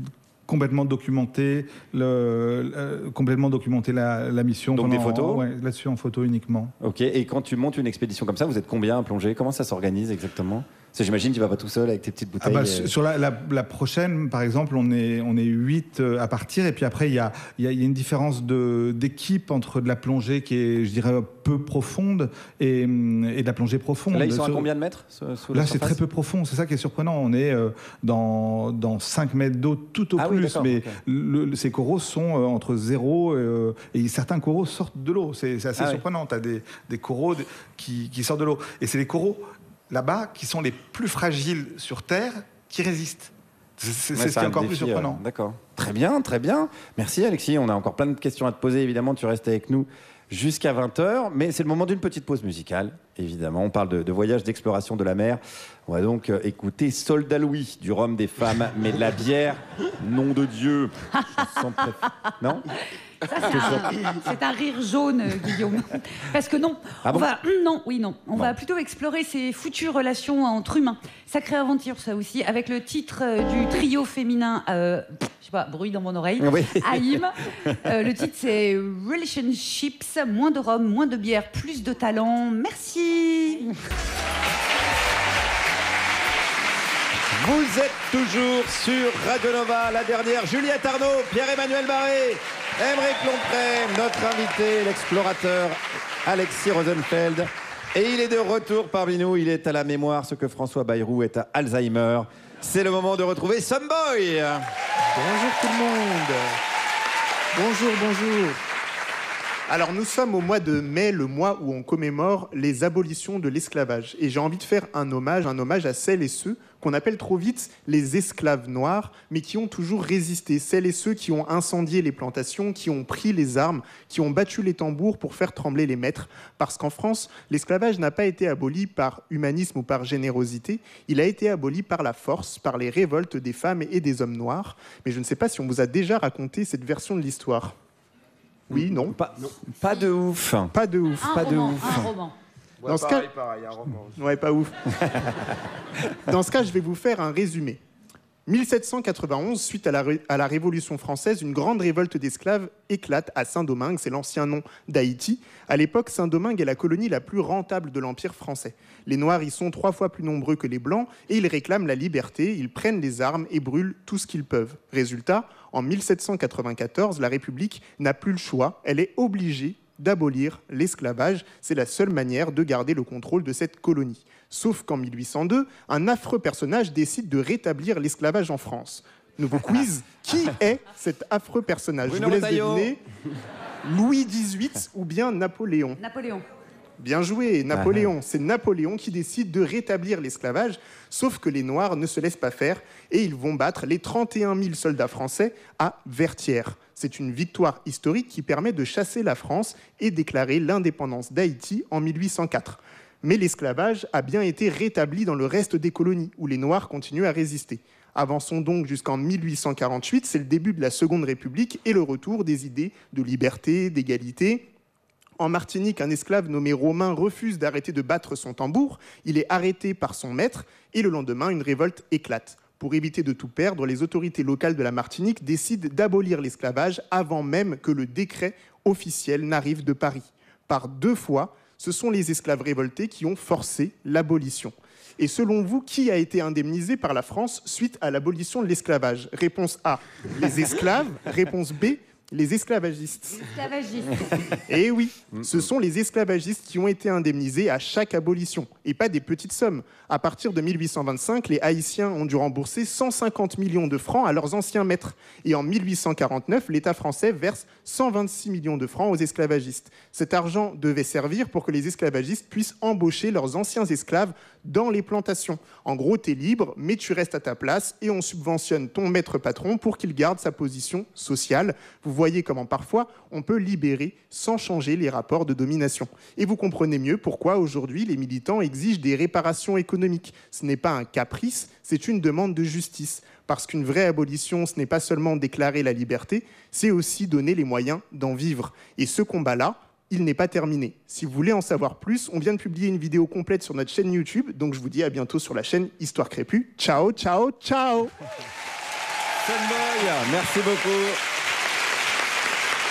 complètement documenter la mission. Donc des photos? Ouais, là-dessus, en photo uniquement. Ok. Et quand tu montes une expédition comme ça, vous êtes combien à plonger? Comment ça s'organise exactement? J'imagine que tu vas pas tout seul avec tes petites bouteilles. Sur la prochaine, par exemple, on est 8 à partir, et puis après, il y a une différence d'équipe entre de la plongée qui est, je dirais, peu profonde et de la plongée profonde. Là, ils sont à combien de mètres Là, c'est très peu profond, c'est ça qui est surprenant. On est dans 5 mètres d'eau tout au plus, mais ces coraux sont entre 0 et certains coraux sortent de l'eau. C'est assez surprenant. Tu as des coraux qui sortent de l'eau. Et c'est les coraux là-bas qui sont les plus fragiles sur Terre qui résistent. C'est ce qui est encore plus surprenant. D'accord. Très bien, très bien. Merci Alexis. On a encore plein de questions à te poser. Évidemment, tu restes avec nous jusqu'à 20h. Mais c'est le moment d'une petite pause musicale. Évidemment, on parle de voyage, d'exploration de la mer. On va donc écouter Soldat Louis, du rhum des femmes, mais de la bière, nom de Dieu. Non ? Ça, c'est un rire jaune, Guillaume. Parce que non, on va plutôt explorer ces foutues relations entre humains. Sacrée aventure, ça aussi, avec le titre du trio féminin, je sais pas, bruit dans mon oreille, Haïm. Le titre, c'est Relationships, moins de rhum, moins de bière, plus de talent. Merci. Vous êtes toujours sur Radio Nova, la dernière. Juliette Arnaud, Pierre-Emmanuel Barré, Aymeric Lompré, notre invité, l'explorateur Alexis Rosenfeld. Et il est de retour parmi nous. Il est à la mémoire ce que François Bayrou est à Alzheimer. C'est le moment de retrouver Someboy. Bonjour tout le monde. Bonjour. Alors nous sommes au mois de mai, le mois où on commémore les abolitions de l'esclavage. Et j'ai envie de faire un hommage à celles et ceux qu'on appelle trop vite les esclaves noirs, mais qui ont toujours résisté. Celles et ceux qui ont incendié les plantations, qui ont pris les armes, qui ont battu les tambours pour faire trembler les maîtres. Parce qu'en France, l'esclavage n'a pas été aboli par humanisme ou par générosité, il a été aboli par la force, par les révoltes des femmes et des hommes noirs. Mais je ne sais pas si on vous a déjà raconté cette version de l'histoire. Oui, non. Pas de ouf. Un roman. Dans ce cas, un roman. Ouais, pas ouf. Dans ce cas, je vais vous faire un résumé. 1791, suite à la Révolution française, une grande révolte d'esclaves éclate à Saint-Domingue, c'est l'ancien nom d'Haïti. À l'époque, Saint-Domingue est la colonie la plus rentable de l'Empire français. Les Noirs y sont 3 fois plus nombreux que les Blancs et ils réclament la liberté, ils prennent les armes et brûlent tout ce qu'ils peuvent. Résultat, en 1794, la République n'a plus le choix, elle est obligée d'abolir l'esclavage. C'est la seule manière de garder le contrôle de cette colonie. Sauf qu'en 1802, un affreux personnage décide de rétablir l'esclavage en France. Nouveau quiz, qui est cet affreux personnage? Je vous laisse deviner. Louis XVIII ou bien Napoléon? Napoléon. Bien joué, Napoléon. C'est Napoléon qui décide de rétablir l'esclavage, sauf que les Noirs ne se laissent pas faire et ils vont battre les 31 000 soldats français à Vertières. C'est une victoire historique qui permet de chasser la France et déclarer l'indépendance d'Haïti en 1804. Mais l'esclavage a bien été rétabli dans le reste des colonies, où les Noirs continuent à résister. Avançons donc jusqu'en 1848, c'est le début de la Seconde République et le retour des idées de liberté, d'égalité. En Martinique, un esclave nommé Romain refuse d'arrêter de battre son tambour. Il est arrêté par son maître et le lendemain, une révolte éclate. Pour éviter de tout perdre, les autorités locales de la Martinique décident d'abolir l'esclavage avant même que le décret officiel n'arrive de Paris. Par 2 fois, ce sont les esclaves révoltés qui ont forcé l'abolition. Et selon vous, qui a été indemnisé par la France suite à l'abolition de l'esclavage? Réponse A, les esclaves. Réponse B, les esclavagistes. Eh oui, ce sont les esclavagistes qui ont été indemnisés à chaque abolition, et pas des petites sommes. À partir de 1825, les Haïtiens ont dû rembourser 150 millions de francs à leurs anciens maîtres. Et en 1849, l'État français verse 126 millions de francs aux esclavagistes. Cet argent devait servir pour que les esclavagistes puissent embaucher leurs anciens esclaves dans les plantations. En gros, t'es libre, mais tu restes à ta place et on subventionne ton maître patron pour qu'il garde sa position sociale. Vous voyez comment parfois on peut libérer sans changer les rapports de domination. Et vous comprenez mieux pourquoi aujourd'hui les militants exigent des réparations économiques. Ce n'est pas un caprice, c'est une demande de justice. Parce qu'une vraie abolition, ce n'est pas seulement déclarer la liberté, c'est aussi donner les moyens d'en vivre. Et ce combat-là, il n'est pas terminé. Si vous voulez en savoir plus, on vient de publier une vidéo complète sur notre chaîne YouTube, donc je vous dis à bientôt sur la chaîne Histoire Crépue. Ciao, ciao, ciao. Someboy, merci beaucoup.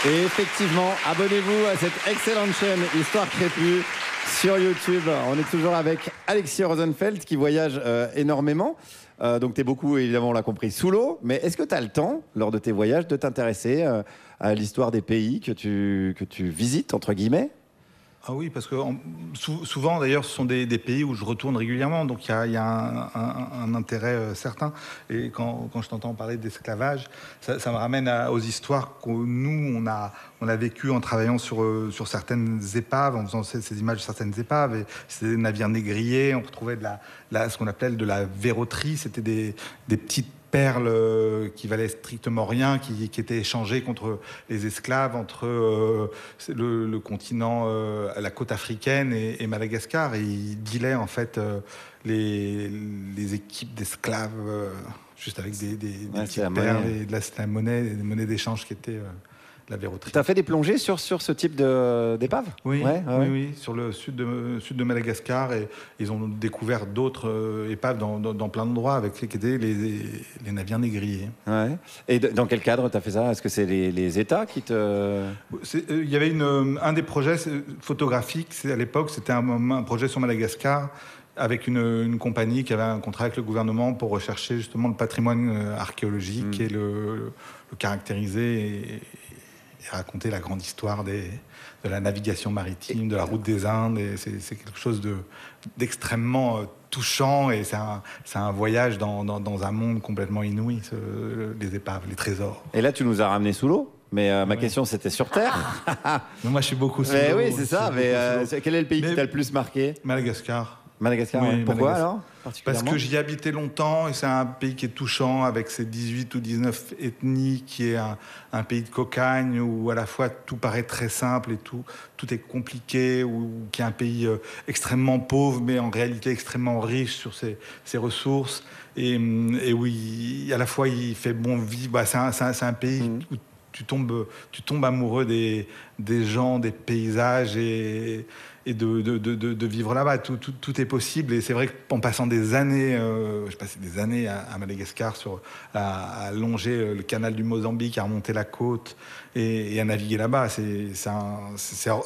Et effectivement, abonnez-vous à cette excellente chaîne Histoire Crépue. sur YouTube. On est toujours avec Alexis Rosenfeld qui voyage énormément. Donc tu es beaucoup, évidemment, on l'a compris, sous l'eau. Mais est-ce que tu as le temps, lors de tes voyages, de t'intéresser à l'histoire des pays que tu visites, entre guillemets ? Ah oui, parce que souvent, d'ailleurs, ce sont des pays où je retourne régulièrement, donc il y a un intérêt certain. Et quand je t'entends parler d'esclavage, ça me ramène aux histoires que nous, on a vécues en travaillant sur certaines épaves, en faisant ces images de certaines épaves. Et c'était des navires négriers, on retrouvait ce qu'on appelle de la verroterie, c'était des petites perles qui valaient strictement rien, qui étaient échangées contre les esclaves entre le continent, la côte africaine et Madagascar. Et ils dealaient en fait les équipes d'esclaves juste avec des petites perles et de la monnaie, des monnaies d'échange qui étaient la verroterie. Tu as fait des plongées sur ce type d'épave ? Oui, oui, sur le sud de Madagascar. Et ils ont découvert d'autres épaves dans plein d'endroits avec qui étaient les navires négriers. Ouais. Et dans quel cadre tu as fait ça ? Est-ce que c'est les États qui te... Il y avait un des projets photographiques, à l'époque, c'était un projet sur Madagascar avec une compagnie qui avait un contrat avec le gouvernement pour rechercher justement le patrimoine archéologique et le caractériser et raconter la grande histoire de la navigation maritime, de la route des Indes. Et c'est quelque chose d'extrêmement touchant et c'est un voyage dans un monde complètement inouï, les épaves, les trésors. Et là, tu nous as ramenés sous l'eau. Mais ma question, c'était sur Terre. Moi, je suis beaucoup sous l'eau. Oui, c'est ça. Mais quel est le pays qui t'a le plus marqué ? Madagascar. Madagascar, oui. Pourquoi alors ? Parce que j'y ai habité longtemps et c'est un pays qui est touchant avec ses 18 ou 19 ethnies, qui est un pays de cocagne où à la fois tout paraît très simple et tout est compliqué, ou qui est un pays extrêmement pauvre mais en réalité extrêmement riche sur ses ressources et où à la fois il fait bon vivre. C'est un pays où tu tombes amoureux des gens, des paysages et de vivre là-bas. Tout est possible. Et c'est vrai qu'en passant des années, je passais des années à Madagascar à longer le canal du Mozambique, à remonter la côte et à naviguer là-bas.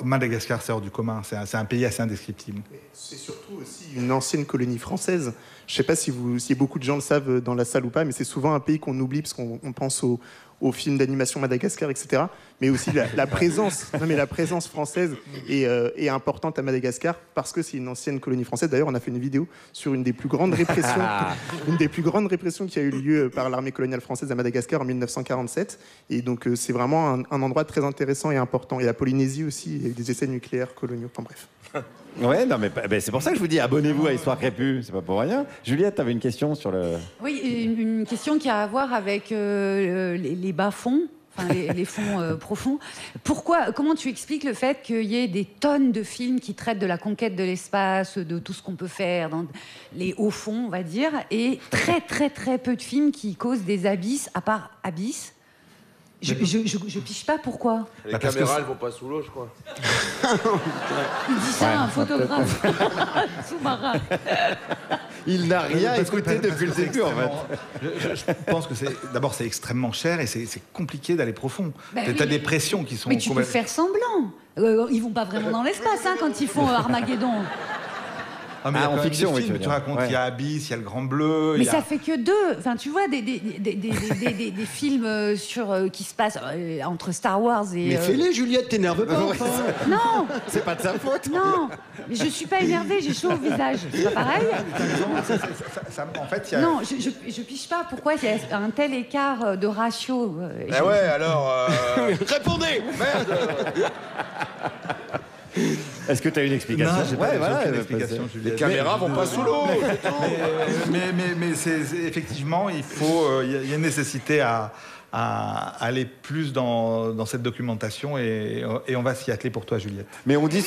Madagascar, c'est hors du commun. C'est un pays assez indescriptible. C'est surtout aussi une ancienne colonie française. Je ne sais pas si beaucoup de gens le savent dans la salle ou pas, mais c'est souvent un pays qu'on oublie parce qu'on pense aux films d'animation Madagascar, etc. Mais aussi la présence française est importante à Madagascar parce que c'est une ancienne colonie française. D'ailleurs, on a fait une vidéo sur une des plus grandes répressions qui a eu lieu par l'armée coloniale française à Madagascar en 1947. Et donc, c'est vraiment un endroit très intéressant et important. Et la Polynésie aussi, il y a eu des essais nucléaires coloniaux. Enfin bref. Ouais, non, mais c'est pour ça que je vous dis, abonnez-vous à Histoire Crépue, c'est pas pour rien. Juliette, tu avais une question sur le... Oui, une question qui a à voir avec les bas-fonds, enfin les fonds profonds. Comment tu expliques le fait qu'il y ait des tonnes de films qui traitent de la conquête de l'espace, de tout ce qu'on peut faire dans les hauts fonds, on va dire, et très très très peu de films qui causent des abysses, à part Abyss. Je piche pas pourquoi. Les caméras, elles vont pas sous l'eau, je crois. Il dit ça, un photographe sous-marin. Il n'a rien écouté depuis le début, en fait. Je pense que c'est extrêmement cher et c'est compliqué d'aller profond. T'as des pressions qui sont... Mais tu peux faire semblant. Ils vont pas vraiment dans l'espace quand ils font Armageddon. En fiction, oui. Tu racontes, il y a Abyss, il y a Le Grand Bleu. Mais ça fait que deux. Enfin, tu vois, des films qui se passent entre Star Wars et... Mais fais-les, Juliette, t'énerve pas. Non. C'est pas de sa faute. Non. Mais je suis pas énervée, j'ai chaud au visage. C'est pas pareil. En fait, non, je piche pas. Pourquoi il y a un tel écart de ratio alors... Répondez. Merde. Est-ce que tu as une explication? Non, j'ai pas aucune explication, Juliette. Les caméras vont pas sous l'eau. Mais effectivement, il y a une nécessité à aller plus dans cette documentation et on va s'y atteler pour toi, Juliette. Mais on dit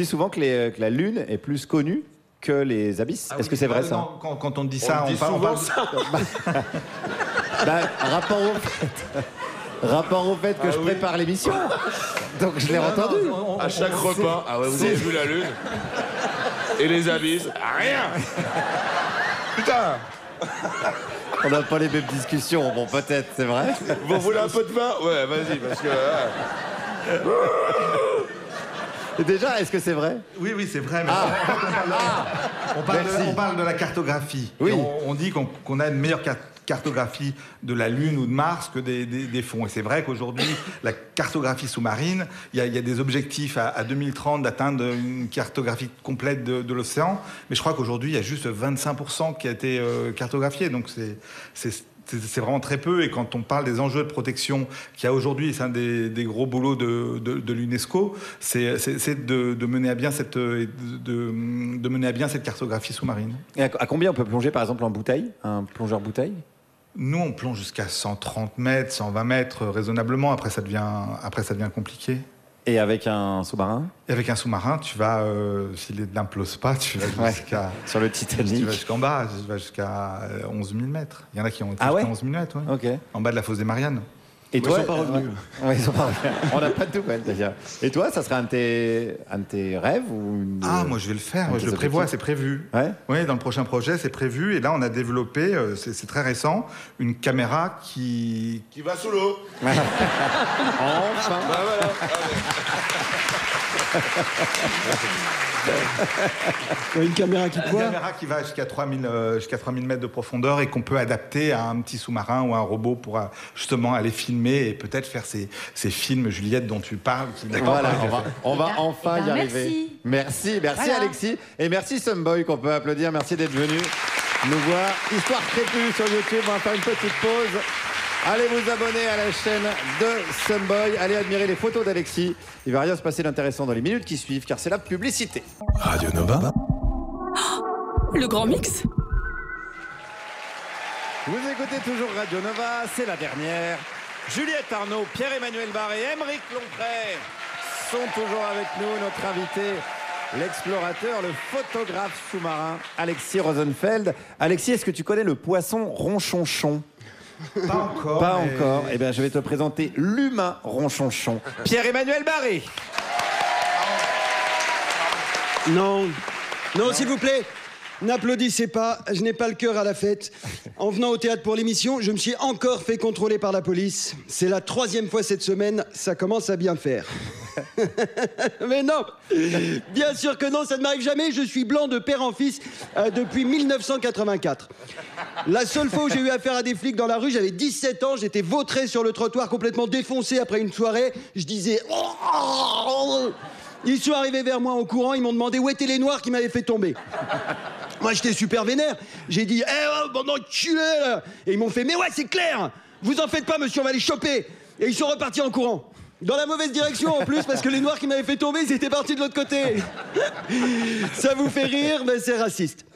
souvent que la Lune est plus connue que les abysses. Est-ce que c'est vrai ça? Quand on dit ça, on parle ça. Rapport au fait que je prépare l'émission. Donc je l'ai entendu. À chaque repas. Ah ouais, vous avez vu la Lune? Et les abysses? Rien. Putain. On n'a pas les mêmes discussions. Bon, peut-être, c'est vrai. Vous voulez un peu de vin? Ouais, vas-y, parce que... Déjà, est-ce que c'est vrai? Oui, c'est vrai. Mais on parle de la cartographie. Oui. On dit qu'on a une meilleure cartographie de la Lune ou de Mars que des fonds. Et c'est vrai qu'aujourd'hui, la cartographie sous-marine, il y a des objectifs à 2030 d'atteindre une cartographie complète de l'océan. Mais je crois qu'aujourd'hui, il y a juste 25% qui a été cartographié. Donc c'est vraiment très peu. Et quand on parle des enjeux de protection qu'il y a aujourd'hui, c'est un des gros boulots de l'UNESCO, c'est de mener à bien de mener à bien cette cartographie sous-marine. Et à combien on peut plonger, par exemple, en bouteille? Un plongeur bouteille? Nous, on plonge jusqu'à 130 mètres, 120 mètres, raisonnablement. Après, ça devient compliqué. Et avec un sous-marin? Et avec un sous-marin, tu vas, s'il n'implose pas, tu vas jusqu'à... Sur le Titanic. Tu vas jusqu'en bas, tu vas jusqu'à 11 000 mètres. Il y en a qui ont été jusqu'à 11 000 mètres, ouais. Ok. En bas de la fosse des Mariannes. Et toi, ils sont pas revenus. Ouais, ils sont pas revenus. On n'a pas de nouvelles, déjà. Et toi, ça serait un de tes rêves ou moi je vais le faire, je le prévois, c'est prévu. Ouais. Oui, dans le prochain projet, c'est prévu. Et là, on a développé, c'est très récent, une caméra qui va sous l'eau. Enfin. Bah voilà. Une caméra qui quoi? Une caméra qui va jusqu'à 3000 mètres de profondeur et qu'on peut adapter à un petit sous-marin ou à un robot pour justement aller filmer et peut-être faire ces films, Juliette, dont tu parles. Voilà, on va enfin y arriver. Merci Voilà. Alexis. Et merci Someboy qu'on peut applaudir. Merci d'être venu nous voir. Histoire crépue sur YouTube. On va faire une petite pause. Allez vous abonner à la chaîne de Someboy. Allez admirer les photos d'Alexis. Il va rien se passer d'intéressant dans les minutes qui suivent car c'est la publicité. Radio Nova. Le grand mix. Vous écoutez toujours Radio Nova, c'est la dernière. Juliette Arnaud, Pierre-Emmanuel Barré, Aymeric Lomprey sont toujours avec nous. Notre invité, l'explorateur, le photographe sous-marin, Alexis Rosenfeld. Alexis, est-ce que tu connais le poisson ronchonchon? Pas encore. Pas encore. Eh bien, je vais te présenter l'humain ronchonchon. Pierre-Emmanuel Barré. Non, s'il vous plaît, n'applaudissez pas, je n'ai pas le cœur à la fête. En venant au théâtre pour l'émission, je me suis encore fait contrôler par la police. C'est la 3e fois cette semaine, ça commence à bien faire. Mais non, bien sûr que non, ça ne m'arrive jamais, je suis blanc de père en fils depuis 1984. La seule fois où j'ai eu affaire à des flics dans la rue, j'avais 17 ans, j'étais vautré sur le trottoir, complètement défoncé après une soirée, je disais... Ils sont arrivés vers moi en courant, ils m'ont demandé où étaient les noirs qui m'avaient fait tomber. Moi, j'étais super vénère. J'ai dit, bande d'enculés, là. Et ils m'ont fait, mais ouais, c'est clair. Vous en faites pas, monsieur, on va les choper. Et ils sont repartis en courant. Dans la mauvaise direction, en plus, parce que les noirs qui m'avaient fait tomber, ils étaient partis de l'autre côté. Ça vous fait rire, mais c'est raciste.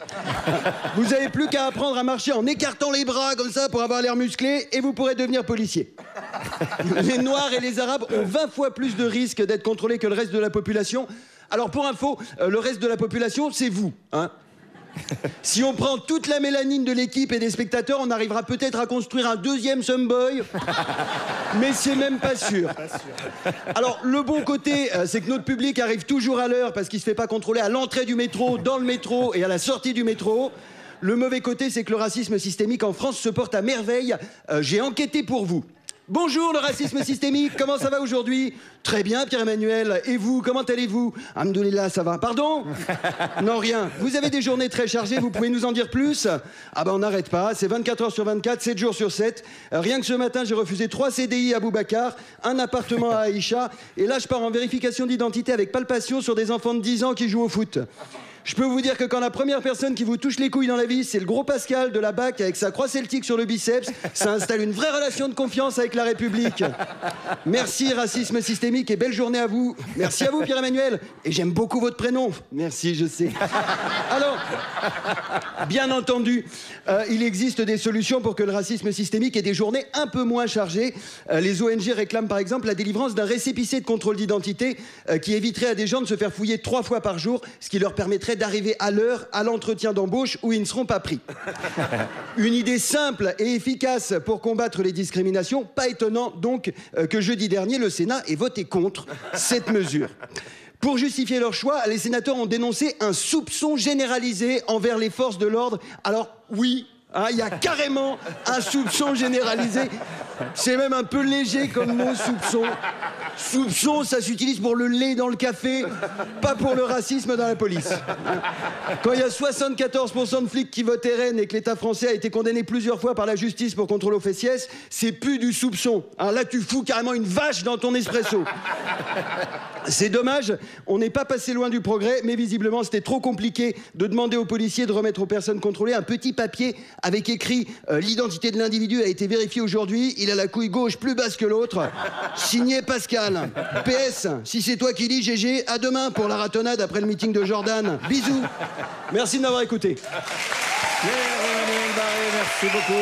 Vous avez plus qu'à apprendre à marcher en écartant les bras, comme ça, pour avoir l'air musclé, et vous pourrez devenir policier. Les Noirs et les Arabes ont 20 fois plus de risques d'être contrôlés que le reste de la population. Alors, pour info, le reste de la population, c'est vous, hein. Si on prend toute la mélanine de l'équipe et des spectateurs, on arrivera peut-être à construire un 2e Someboy. Mais c'est même pas sûr. Alors, le bon côté, c'est que notre public arrive toujours à l'heure parce qu'il se fait pas contrôler à l'entrée du métro, dans le métro et à la sortie du métro. Le mauvais côté, c'est que le racisme systémique en France se porte à merveille. J'ai enquêté pour vous. Bonjour le racisme systémique, comment ça va aujourd'hui? Très bien Pierre-Emmanuel, et vous, comment allez-vous? Alhamdoulilah, ça va. Pardon? Non, rien. Vous avez des journées très chargées, vous pouvez nous en dire plus? Ah ben on n'arrête pas, c'est 24 heures sur 24, 7 jours sur 7. Rien que ce matin, j'ai refusé 3 CDI à Boubacar, un appartement à Aïcha, et là je pars en vérification d'identité avec palpation sur des enfants de 10 ans qui jouent au foot. Je peux vous dire que quand la première personne qui vous touche les couilles dans la vie, c'est le gros Pascal de la BAC avec sa croix celtique sur le biceps, ça installe une vraie relation de confiance avec la République. Merci, racisme systémique, et belle journée à vous. Merci à vous, Pierre-Emmanuel. Et j'aime beaucoup votre prénom. Merci, je sais. Alors, bien entendu, il existe des solutions pour que le racisme systémique ait des journées un peu moins chargées. Les ONG réclament par exemple la délivrance d'un récépissé de contrôle d'identité qui éviterait à des gens de se faire fouiller 3 fois par jour, ce qui leur permettrait d'arriver à l'heure à l'entretien d'embauche où ils ne seront pas pris. Une idée simple et efficace pour combattre les discriminations. Pas étonnant donc que jeudi dernier, le Sénat ait voté contre cette mesure. Pour justifier leur choix, les sénateurs ont dénoncé un soupçon généralisé envers les forces de l'ordre. Alors oui, hein. Il y a carrément un soupçon généralisé. C'est même un peu léger comme mot, soupçon. Soupçon, ça s'utilise pour le lait dans le café, pas pour le racisme dans la police. Quand il y a 74% de flics qui votent RN et que l'État français a été condamné plusieurs fois par la justice pour contrôle aux faciès, c'est plus du soupçon. Hein, là, tu fous carrément une vache dans ton espresso. C'est dommage, on n'est pas passé loin du progrès, mais visiblement, c'était trop compliqué de demander aux policiers de remettre aux personnes contrôlées un petit papier avec écrit l'identité de l'individu a été vérifiée aujourd'hui, il a la couille gauche plus basse que l'autre. Signé Pascal. PS, si c'est toi qui lis GG, à demain pour la ratonnade après le meeting de Jordan. Bisous. Merci de m'avoir écouté. Pierre-Emmanuel Barré, merci beaucoup.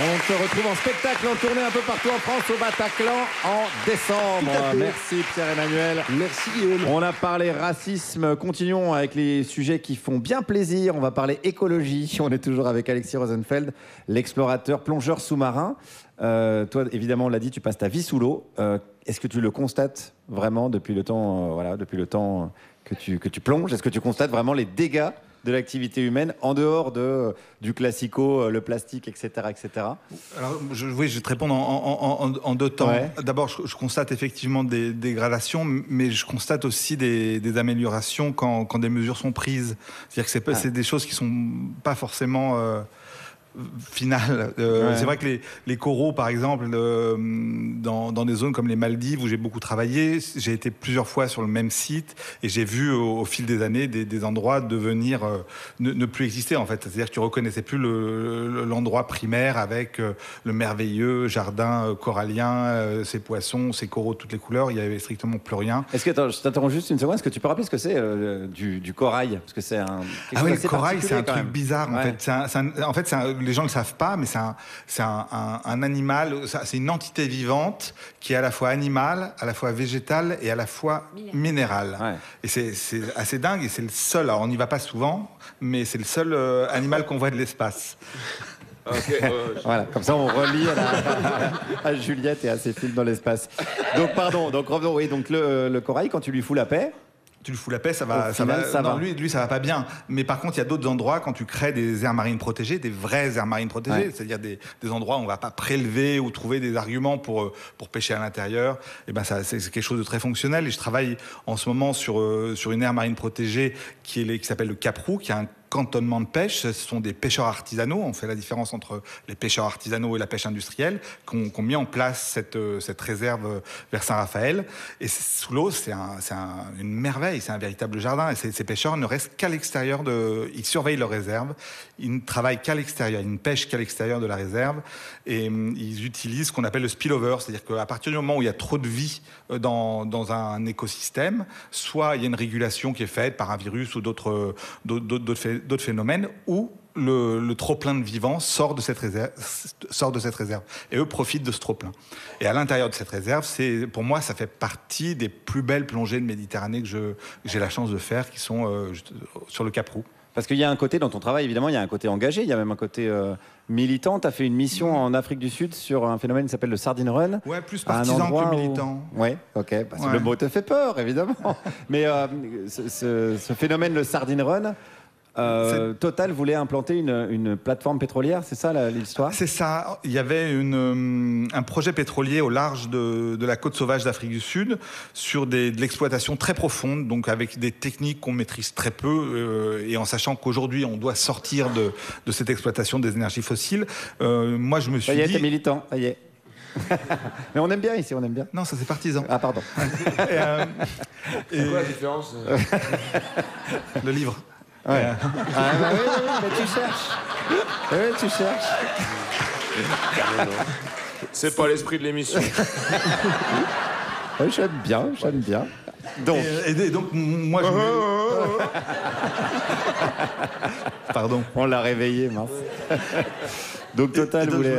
On te retrouve en spectacle en tournée un peu partout en France, au Bataclan, en décembre. Merci Pierre-Emmanuel. Merci Guillaume. On a parlé racisme. Continuons avec les sujets qui font bien plaisir. On va parler écologie. On est toujours avec Alexis Rosenfeld, l'explorateur plongeur sous-marin. Toi, évidemment, on l'a dit, tu passes ta vie sous l'eau. Est-ce que tu le constates vraiment depuis le temps, que tu plonges? Est-ce que tu constates vraiment les dégâts de l'activité humaine en dehors du classico, le plastique, etc. etc. Alors, je vais te répondre en deux temps. Ouais. D'abord, je constate effectivement des dégradations, mais je constate aussi des améliorations quand des mesures sont prises. C'est-à-dire que c'est des choses qui ne sont pas forcément... finale. C'est vrai que les coraux, par exemple, dans des zones comme les Maldives où j'ai beaucoup travaillé, j'ai été plusieurs fois sur le même site et j'ai vu au fil des années des endroits devenir ne plus exister en fait. C'est-à-dire que tu reconnaissais plus l'endroit primaire avec le merveilleux jardin corallien, ces poissons, ces coraux de toutes les couleurs. Il n'y avait strictement plus rien. Est-ce que je t'interromps juste une seconde? Est-ce que tu peux rappeler ce que c'est du corail? Parce que c'est le corail, c'est un truc bizarre. En fait, les gens ne le savent pas, mais c'est un animal, c'est une entité vivante qui est à la fois animale, à la fois végétale et à la fois minérale. Ouais. Et c'est assez dingue et c'est le seul, alors on n'y va pas souvent, mais c'est le seul animal qu'on voit de l'espace. Okay, voilà, comme ça on relie à Juliette et à ses films dans l'espace. Donc pardon, revenons, oui, donc le corail, quand tu lui fous la paix, tu lui fous la paix, ça va. Lui, ça va pas bien. Mais par contre, il y a d'autres endroits quand tu crées des aires marines protégées, des vraies aires marines protégées, c'est-à-dire des endroits où on va pas prélever ou trouver des arguments pour pêcher à l'intérieur. Et ben c'est quelque chose de très fonctionnel. Et je travaille en ce moment sur une aire marine protégée qui s'appelle le Cap Roux, qui a un cantonnement de pêche. Ce sont des pêcheurs artisanaux. On fait la différence entre les pêcheurs artisanaux et la pêche industrielle, qui ont mis en place cette réserve vers Saint-Raphaël. Et sous l'eau, c'est une merveille, c'est un véritable jardin. Et ces pêcheurs ne restent qu'à l'extérieur ils surveillent leur réserve. Ils ne travaillent qu'à l'extérieur, ils ne pêchent qu'à l'extérieur de la réserve. Et ils utilisent ce qu'on appelle le spillover, c'est-à-dire qu'à partir du moment où il y a trop de vie dans un écosystème, soit il y a une régulation qui est faite par un virus ou d'autres phénomènes, ou le trop-plein de vivants sort de cette réserve. Et eux profitent de ce trop-plein. Et à l'intérieur de cette réserve, pour moi, ça fait partie des plus belles plongées de Méditerranée que j'ai la chance de faire, qui sont sur le Cap Roux. Parce qu'il y a un côté, dans ton travail, évidemment, il y a un côté engagé, il y a même un côté militant. Tu as fait une mission en Afrique du Sud sur un phénomène qui s'appelle le Sardine Run. Ouais, plus partisan que militant. Oui, ok. Parce que le mot te fait peur, évidemment. Mais ce phénomène, le Sardine Run... Total voulait implanter une plateforme pétrolière, c'est ça l'histoire? C'est ça. Il y avait un projet pétrolier au large de la côte sauvage d'Afrique du Sud sur de l'exploitation très profonde, donc avec des techniques qu'on maîtrise très peu et en sachant qu'aujourd'hui on doit sortir de cette exploitation des énergies fossiles. Moi je me suis dit... Ça y est, t'es militant, ça y est. Mais on aime bien ici, on aime bien. Non, ça c'est partisan. Ah pardon. C'est quoi la différence? Le livre. Ouais. Oui, mais tu cherches. Oui, tu cherches. C'est pas l'esprit de l'émission. Oui, j'aime bien. Donc, donc moi, Pardon. On l'a réveillé, mince. Donc Total voulait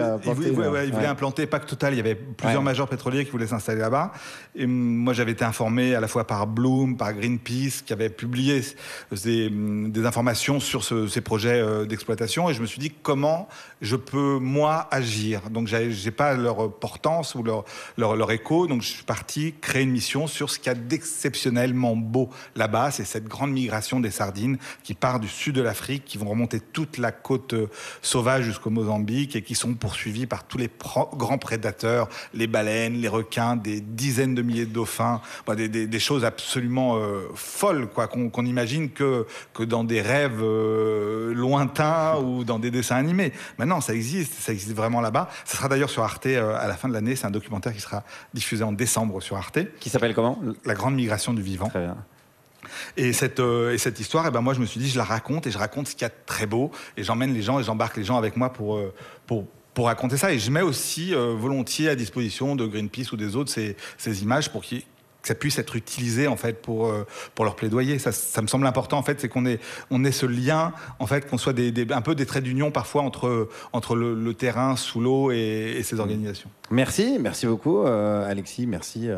implanter, pas que Total, il y avait plusieurs majors pétroliers qui voulaient s'installer là-bas. Et moi, j'avais été informé à la fois par Bloom, par Greenpeace, qui avaient publié des informations sur ces projets d'exploitation. Et je me suis dit, comment je peux, moi, agir? Donc, j'ai pas leur portance ou leur écho. Donc, je suis parti créer une mission sur ce qu'il y a d'exceptionnellement beau là-bas. C'est cette grande grande migration des sardines qui part du sud de l'Afrique, qui vont remonter toute la côte sauvage jusqu'au Mozambique et qui sont poursuivis par tous les grands prédateurs, les baleines, les requins, des dizaines de milliers de dauphins, des choses absolument folles, quoi, qu'on imagine que dans des rêves lointains ou dans des dessins animés. Maintenant, ça existe vraiment là-bas. Ça sera d'ailleurs sur Arte à la fin de l'année. C'est un documentaire qui sera diffusé en décembre sur Arte. Qui s'appelle comment ? La grande migration du vivant. Très bien. Et cette histoire, moi, je me suis dit, je la raconte et je raconte ce qu'il y a de très beau. Et j'emmène les gens et j'embarque les gens avec moi pour raconter ça. Et je mets aussi volontiers à disposition de Greenpeace ou des autres ces images pour que ça puisse être utilisé en fait pour leur plaidoyer. Ça me semble important en fait, c'est qu'on ait ce lien en fait, qu'on soit un peu des traits d'union parfois entre le terrain sous l'eau et ces organisations. Merci beaucoup Alexis, merci.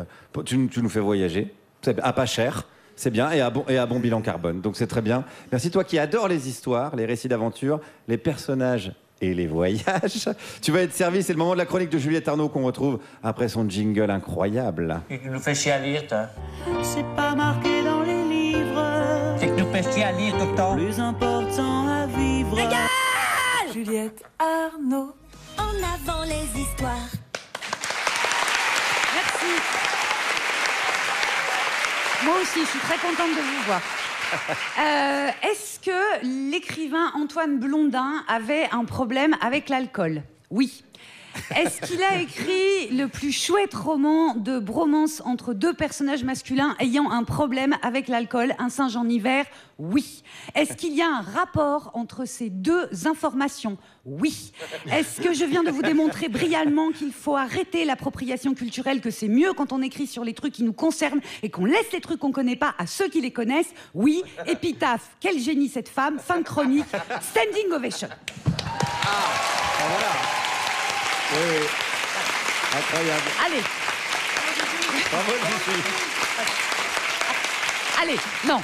Tu nous fais voyager, à pas cher. C'est bien, et à bon bilan carbone, donc c'est très bien. Merci toi qui adore les histoires, les récits d'aventure, les personnages et les voyages. Tu vas être servi, c'est le moment de la chronique de Juliette Arnaud qu'on retrouve après son jingle incroyable. Tu nous fais chier à lire, toi. C'est pas marqué dans les livres. C'est que nous fais chier à lire tout le temps. Plus important à vivre. Regarde Juliette Arnaud. En avant les histoires. Merci. Moi aussi, je suis très contente de vous voir. Est-ce que l'écrivain Antoine Blondin avait un problème avec l'alcool ? Oui. Est-ce qu'il a écrit le plus chouette roman de bromance entre deux personnages masculins ayant un problème avec l'alcool, Un singe en hiver ? Oui. Est-ce qu'il y a un rapport entre ces deux informations ? Oui. Est-ce que je viens de vous démontrer brillamment qu'il faut arrêter l'appropriation culturelle, que c'est mieux quand on écrit sur les trucs qui nous concernent et qu'on laisse les trucs qu'on connaît pas à ceux qui les connaissent ? Oui. Épitaphe. Quel génie cette femme. Fin de chronique. Standing ovation. Voilà. Oui. Incroyable. Allez. Bravo, Lucie. Allez, non.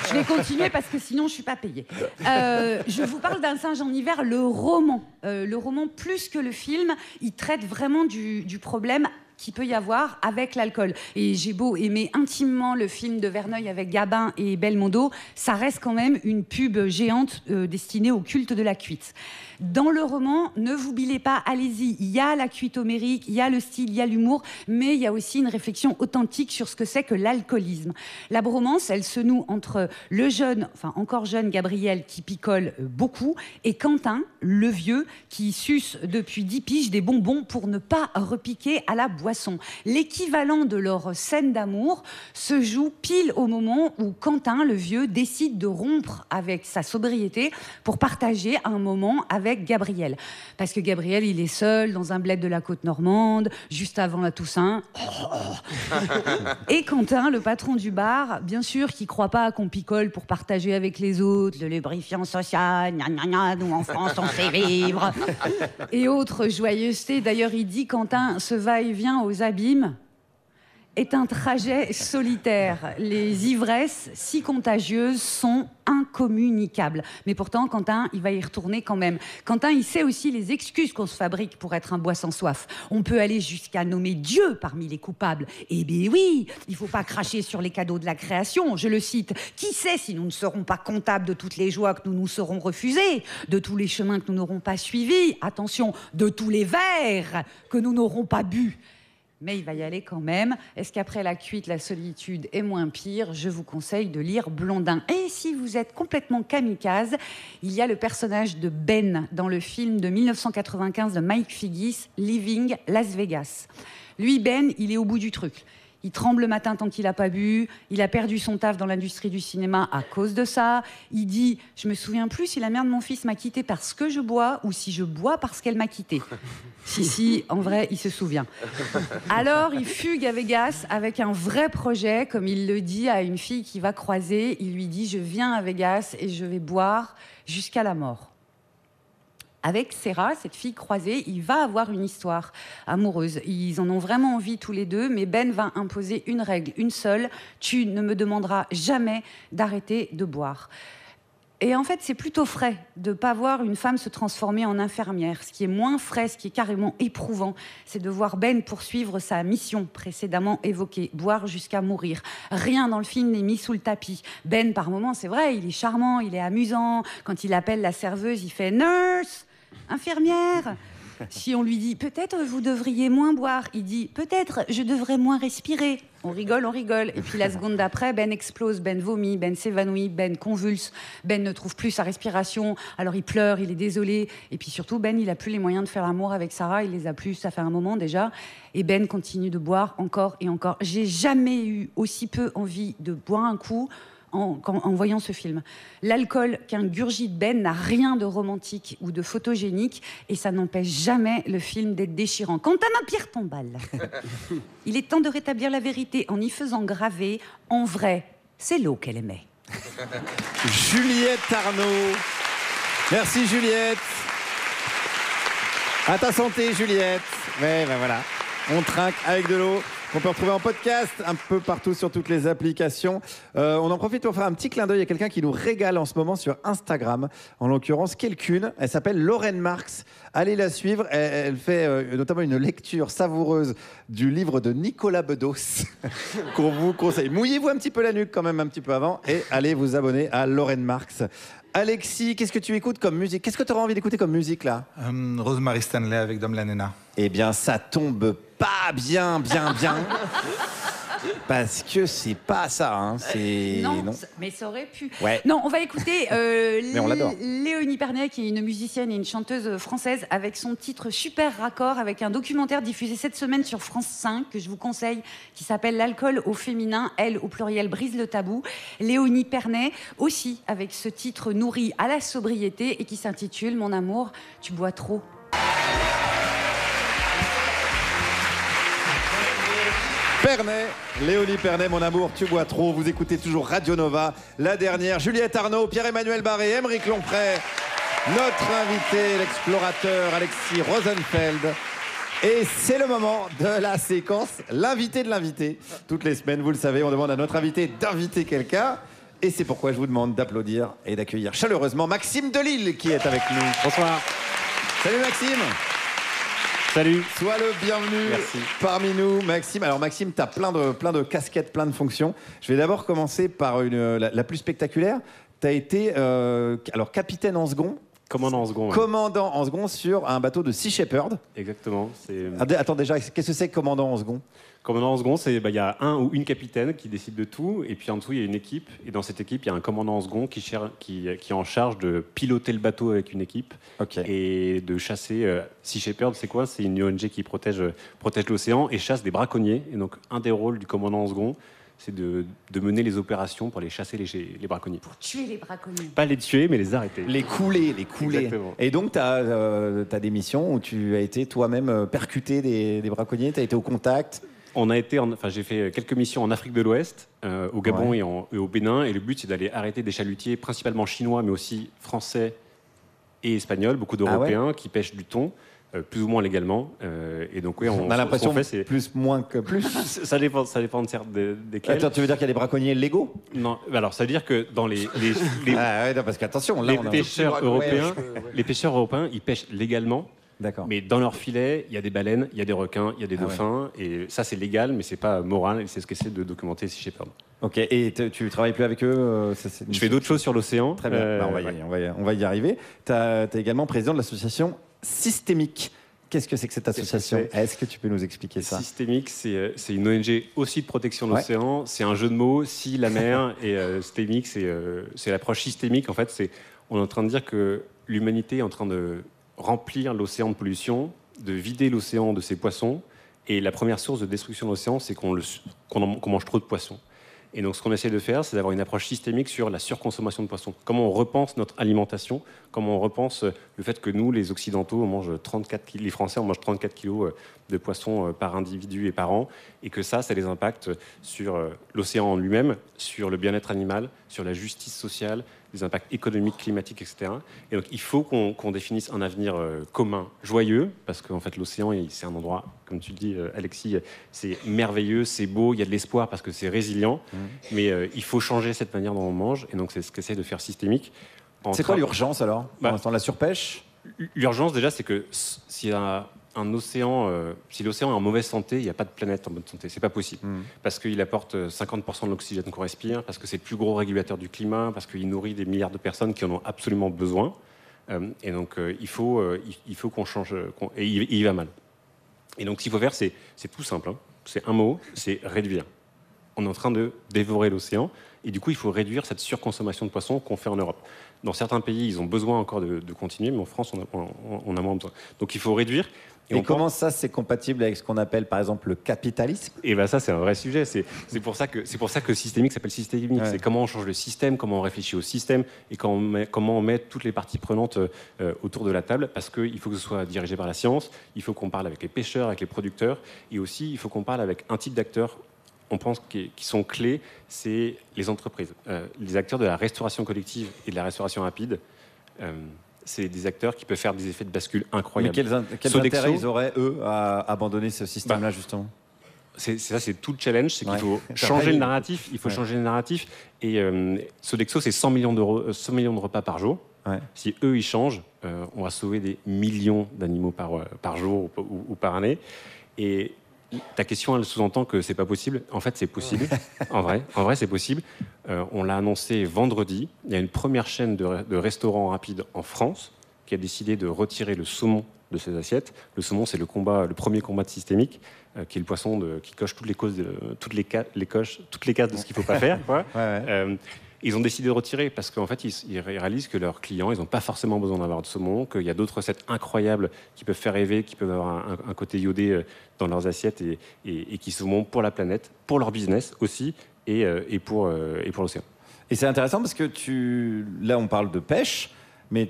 Je vais continuer parce que sinon je suis pas payée. Je vous parle d'Un singe en hiver, le roman. Le roman, plus que le film, il traite vraiment du problème qu'il peut y avoir avec l'alcool. Et j'ai beau aimer intimement le film de Verneuil avec Gabin et Belmondo, ça reste quand même une pub géante destinée au culte de la cuite. Dans le roman, ne vous bilez pas, allez-y, il y a la cuite homérique, il y a le style, il y a l'humour, mais il y a aussi une réflexion authentique sur ce que c'est que l'alcoolisme. La bromance, elle se noue entre le jeune, enfin encore jeune Gabriel qui picole beaucoup, et Quentin, le vieux, qui suce depuis 10 piges des bonbons pour ne pas repiquer à la boisson. L'équivalent de leur scène d'amour se joue pile au moment où Quentin, le vieux, décide de rompre avec sa sobriété pour partager un moment avec Gabriel. Parce que Gabriel, il est seul dans un bled de la côte normande, juste avant la Toussaint. Et Quentin, le patron du bar, bien sûr, qui croit pas qu'on picole pour partager avec les autres, le lubrifiant social, gna gna gna, nous en France on sait vivre. Et autres joyeusetés. D'ailleurs, il dit, Quentin, ce va-et-vient aux abîmes est un trajet solitaire. Les ivresses si contagieuses sont incommunicables. Mais pourtant, Quentin, il va y retourner quand même. Quentin, il sait aussi les excuses qu'on se fabrique pour être un bois sans soif. On peut aller jusqu'à nommer Dieu parmi les coupables. Eh bien oui, il ne faut pas cracher sur les cadeaux de la création. Je le cite. Qui sait si nous ne serons pas comptables de toutes les joies que nous nous serons refusées, de tous les chemins que nous n'aurons pas suivis, attention, de tous les verres que nous n'aurons pas bu. Mais il va y aller quand même. Est-ce qu'après la cuite, la solitude est moins pire ? Je vous conseille de lire Blondin. Et si vous êtes complètement kamikaze, il y a le personnage de Ben dans le film de 1995 de Mike Figgis, Living Las Vegas. Lui, Ben, il est au bout du truc. Il tremble le matin tant qu'il n'a pas bu. Il a perdu son taf dans l'industrie du cinéma à cause de ça. Il dit « Je me souviens plus si la mère de mon fils m'a quitté parce que je bois ou si je bois parce qu'elle m'a quitté. » Si, en vrai, il se souvient. Alors, il fugue à Vegas avec un vrai projet, comme il le dit à une fille qui va croiser. Il lui dit « Je viens à Vegas et je vais boire jusqu'à la mort. » Avec Sarah, cette fille croisée, il va avoir une histoire amoureuse. Ils en ont vraiment envie tous les deux, mais Ben va imposer une règle, une seule. Tu ne me demanderas jamais d'arrêter de boire. Et en fait, c'est plutôt frais de ne pas voir une femme se transformer en infirmière. Ce qui est moins frais, ce qui est carrément éprouvant, c'est de voir Ben poursuivre sa mission précédemment évoquée, boire jusqu'à mourir. Rien dans le film n'est mis sous le tapis. Ben, par moments, c'est vrai, il est charmant, il est amusant. Quand il appelle la serveuse, il fait « Nurse !» Infirmière. Si on lui dit « Peut-être vous devriez moins boire », il dit « Peut-être je devrais moins respirer ». On rigole, on rigole. Et puis la seconde d'après, Ben explose, Ben vomit, Ben s'évanouit, Ben convulse, Ben ne trouve plus sa respiration, alors il pleure, il est désolé. Et puis surtout, Ben, il n'a plus les moyens de faire l'amour avec Sarah, il les a plus, ça fait un moment déjà. Et Ben continue de boire encore et encore. J'ai jamais eu aussi peu envie de boire un coup en voyant ce film. L'alcool qu'ingurgite Ben n'a rien de romantique ou de photogénique et ça n'empêche jamais le film d'être déchirant. Quant à ma pierre tombale, il est temps de rétablir la vérité en y faisant graver « En vrai, c'est l'eau qu'elle aimait ». Juliette Arnaud. Merci Juliette. À ta santé Juliette. Ouais, ben voilà. On trinque avec de l'eau. On peut retrouver en podcast un peu partout sur toutes les applications. On en profite pour faire un petit clin d'œil. Il y a quelqu'un qui nous régale en ce moment sur Instagram, en l'occurrence quelqu'une. Elle s'appelle Lorraine Marx. Allez la suivre. Elle fait notamment une lecture savoureuse du livre de Nicolas Bedos qu'on vous conseille. Mouillez-vous un petit peu la nuque quand même un petit peu avant et allez vous abonner à Lorraine Marx. Alexis, qu'est-ce que tu écoutes comme musique? Qu'est-ce que tu auras envie d'écouter comme musique là? Rosemary Stanley avec Dom la Nena. Eh bien, ça tombe pas bien. Parce que c'est pas ça, hein. Non, mais ça aurait pu. Ouais. Non, on va écouter Mais on l'adore. Léonie Pernet, qui est une musicienne et une chanteuse française, avec son titre Super Raccord, avec un documentaire diffusé cette semaine sur France 5, que je vous conseille, qui s'appelle L'alcool au féminin, elle au pluriel brise le tabou. Léonie Pernet, aussi avec ce titre nourri à la sobriété et qui s'intitule Mon amour, tu bois trop. Pernet, Léonie Pernet, mon amour, tu bois trop. Vous écoutez toujours Radio Nova. La dernière, Juliette Arnaud, Pierre-Emmanuel Barré, Aymeric Lomprey, notre invité, l'explorateur Alexis Rosenfeld. Et c'est le moment de la séquence, l'invité de l'invité. Toutes les semaines, vous le savez, on demande à notre invité d'inviter quelqu'un. Et c'est pourquoi je vous demande d'applaudir et d'accueillir chaleureusement Maxime Delisle qui est avec nous. Bonsoir. Salut Maxime. Salut. Sois le bienvenu parmi nous, Maxime. Alors Maxime, tu as plein de casquettes, plein de fonctions. Je vais d'abord commencer par la plus spectaculaire. Tu as été capitaine en second. Commandant en second. Ouais. Commandant en second sur un bateau de Sea Shepherd. Exactement. Attends déjà, qu'est-ce que c'est commandant en second? Commandant en second, c'est il y a un ou une capitaine qui décide de tout, et puis en dessous il y a une équipe, et dans cette équipe il y a un commandant en second qui est en charge de piloter le bateau avec une équipe et de chasser. Sea Shepherd, c'est quoi? C'est une ONG qui protège l'océan et chasse des braconniers. Et donc un des rôles du commandant en second, c'est de mener les opérations pour aller chasser les braconniers. Pour tuer les braconniers. Pas les tuer, mais les arrêter. Les couler. Exactement. Et donc, tu as des missions où tu as été toi-même percuter des braconniers, tu as été au contact. J'ai fait quelques missions en Afrique de l'Ouest, au Gabon et au Bénin. Et le but, c'est d'aller arrêter des chalutiers, principalement chinois, mais aussi français et espagnols, beaucoup d'Européens qui pêchent du thon. Plus ou moins légalement. Et donc, on a l'impression que plus, moins que plus. ça dépend de certes desquels. Attends, tu veux dire qu'il y a des braconniers légaux? Non, alors ça veut dire que dans les non, parce qu'attention, là, les pêcheurs européens, ils pêchent légalement. D'accord. Mais dans leur filet, il y a des baleines, il y a des requins, il y a des dauphins. Et ça, c'est légal, mais c'est pas moral. Et c'est ce qu'essaie de documenter Sea Shepherd. Ok, et tu travailles plus avec eux? Je fais d'autres choses sur l'océan. Très bien, on va y arriver. Tu es également président de l'association Systémique. Qu'est-ce que c'est que cette association? Est-ce que tu peux nous expliquer ça? Systémique, c'est une ONG aussi de protection de l'océan. C'est un jeu de mots, si la mer, et systémique, c'est l'approche systémique. En fait, on est en train de dire que l'humanité est en train de remplir l'océan de pollution, de vider l'océan de ses poissons. Et la première source de destruction de l'océan, c'est qu'on mange trop de poissons. Et donc, ce qu'on essaie de faire, c'est d'avoir une approche systémique sur la surconsommation de poissons. Comment on repense notre alimentation, comment on repense le fait que nous, les Occidentaux, les Français, on mange 34 kilos de poissons par individu et par an, et que ça a des impacts sur l'océan en lui-même, sur le bien-être animal, sur la justice sociale, des impacts économiques, climatiques, etc. Et donc, il faut qu'on définisse un avenir commun, joyeux, parce qu'en fait, l'océan, c'est un endroit, comme tu le dis, Alexis, c'est merveilleux, c'est beau, il y a de l'espoir parce que c'est résilient, mais il faut changer cette manière dont on mange, et donc c'est ce qu'essaie de faire Systémique. C'est quoi l'urgence alors? Pour l'instant, la surpêche? L'urgence déjà, c'est que s'il y a un océan, si l'océan est en mauvaise santé, il n'y a pas de planète en bonne santé. C'est pas possible. Parce qu'il apporte 50% de l'oxygène qu'on respire, parce que c'est le plus gros régulateur du climat, parce qu'il nourrit des milliards de personnes qui en ont absolument besoin. Et donc, il faut qu'on change. Et il va mal. Et donc, ce qu'il faut faire, c'est tout simple. Hein. C'est un mot, c'est réduire. On est en train de dévorer l'océan. Et du coup, il faut réduire cette surconsommation de poissons qu'on fait en Europe. Dans certains pays, ils ont besoin encore de continuer, mais en France, on a moins besoin. Donc, il faut réduire. Et comment ça, c'est compatible avec ce qu'on appelle, par exemple, le capitalisme? Et bien ça, c'est un vrai sujet. C'est pour ça que systémique s'appelle systémique. Ouais. C'est comment on change le système, comment on réfléchit au système, et comment on met toutes les parties prenantes autour de la table, parce qu'il faut que ce soit dirigé par la science, il faut qu'on parle avec les pêcheurs, avec les producteurs, et aussi, il faut qu'on parle avec un type d'acteurs, on pense, qui sont clés, c'est les entreprises. Les acteurs de la restauration collective et de la restauration rapide, c'est des acteurs qui peuvent faire des effets de bascule incroyables. Mais quels intérêts ils auraient, eux, à abandonner ce système-là, justement? C'est tout le challenge, c'est qu'il faut changer le narratif. Il faut changer le narratif. Et Sodexo, c'est 100 millions de repas par jour. Ouais. Si eux, ils changent, on va sauver des millions d'animaux par jour ou par année. Et ta question, elle sous-entend que c'est pas possible. En fait, c'est possible. En vrai, c'est possible. On l'a annoncé vendredi. Il y a une première chaîne de restaurants rapides en France qui a décidé de retirer le saumon de ses assiettes. Le saumon, c'est le premier combat de systémique, qui est le poisson qui coche toutes les cases de ce qu'il faut pas faire. Quoi. Ils ont décidé de retirer parce qu'en fait, ils réalisent que leurs clients, ils n'ont pas forcément besoin d'avoir de saumon, qu'il y a d'autres recettes incroyables qui peuvent faire rêver, qui peuvent avoir un côté iodé dans leurs assiettes et qui sont bons pour la planète, pour leur business aussi et pour l'océan. Et c'est intéressant parce que là, on parle de pêche, mais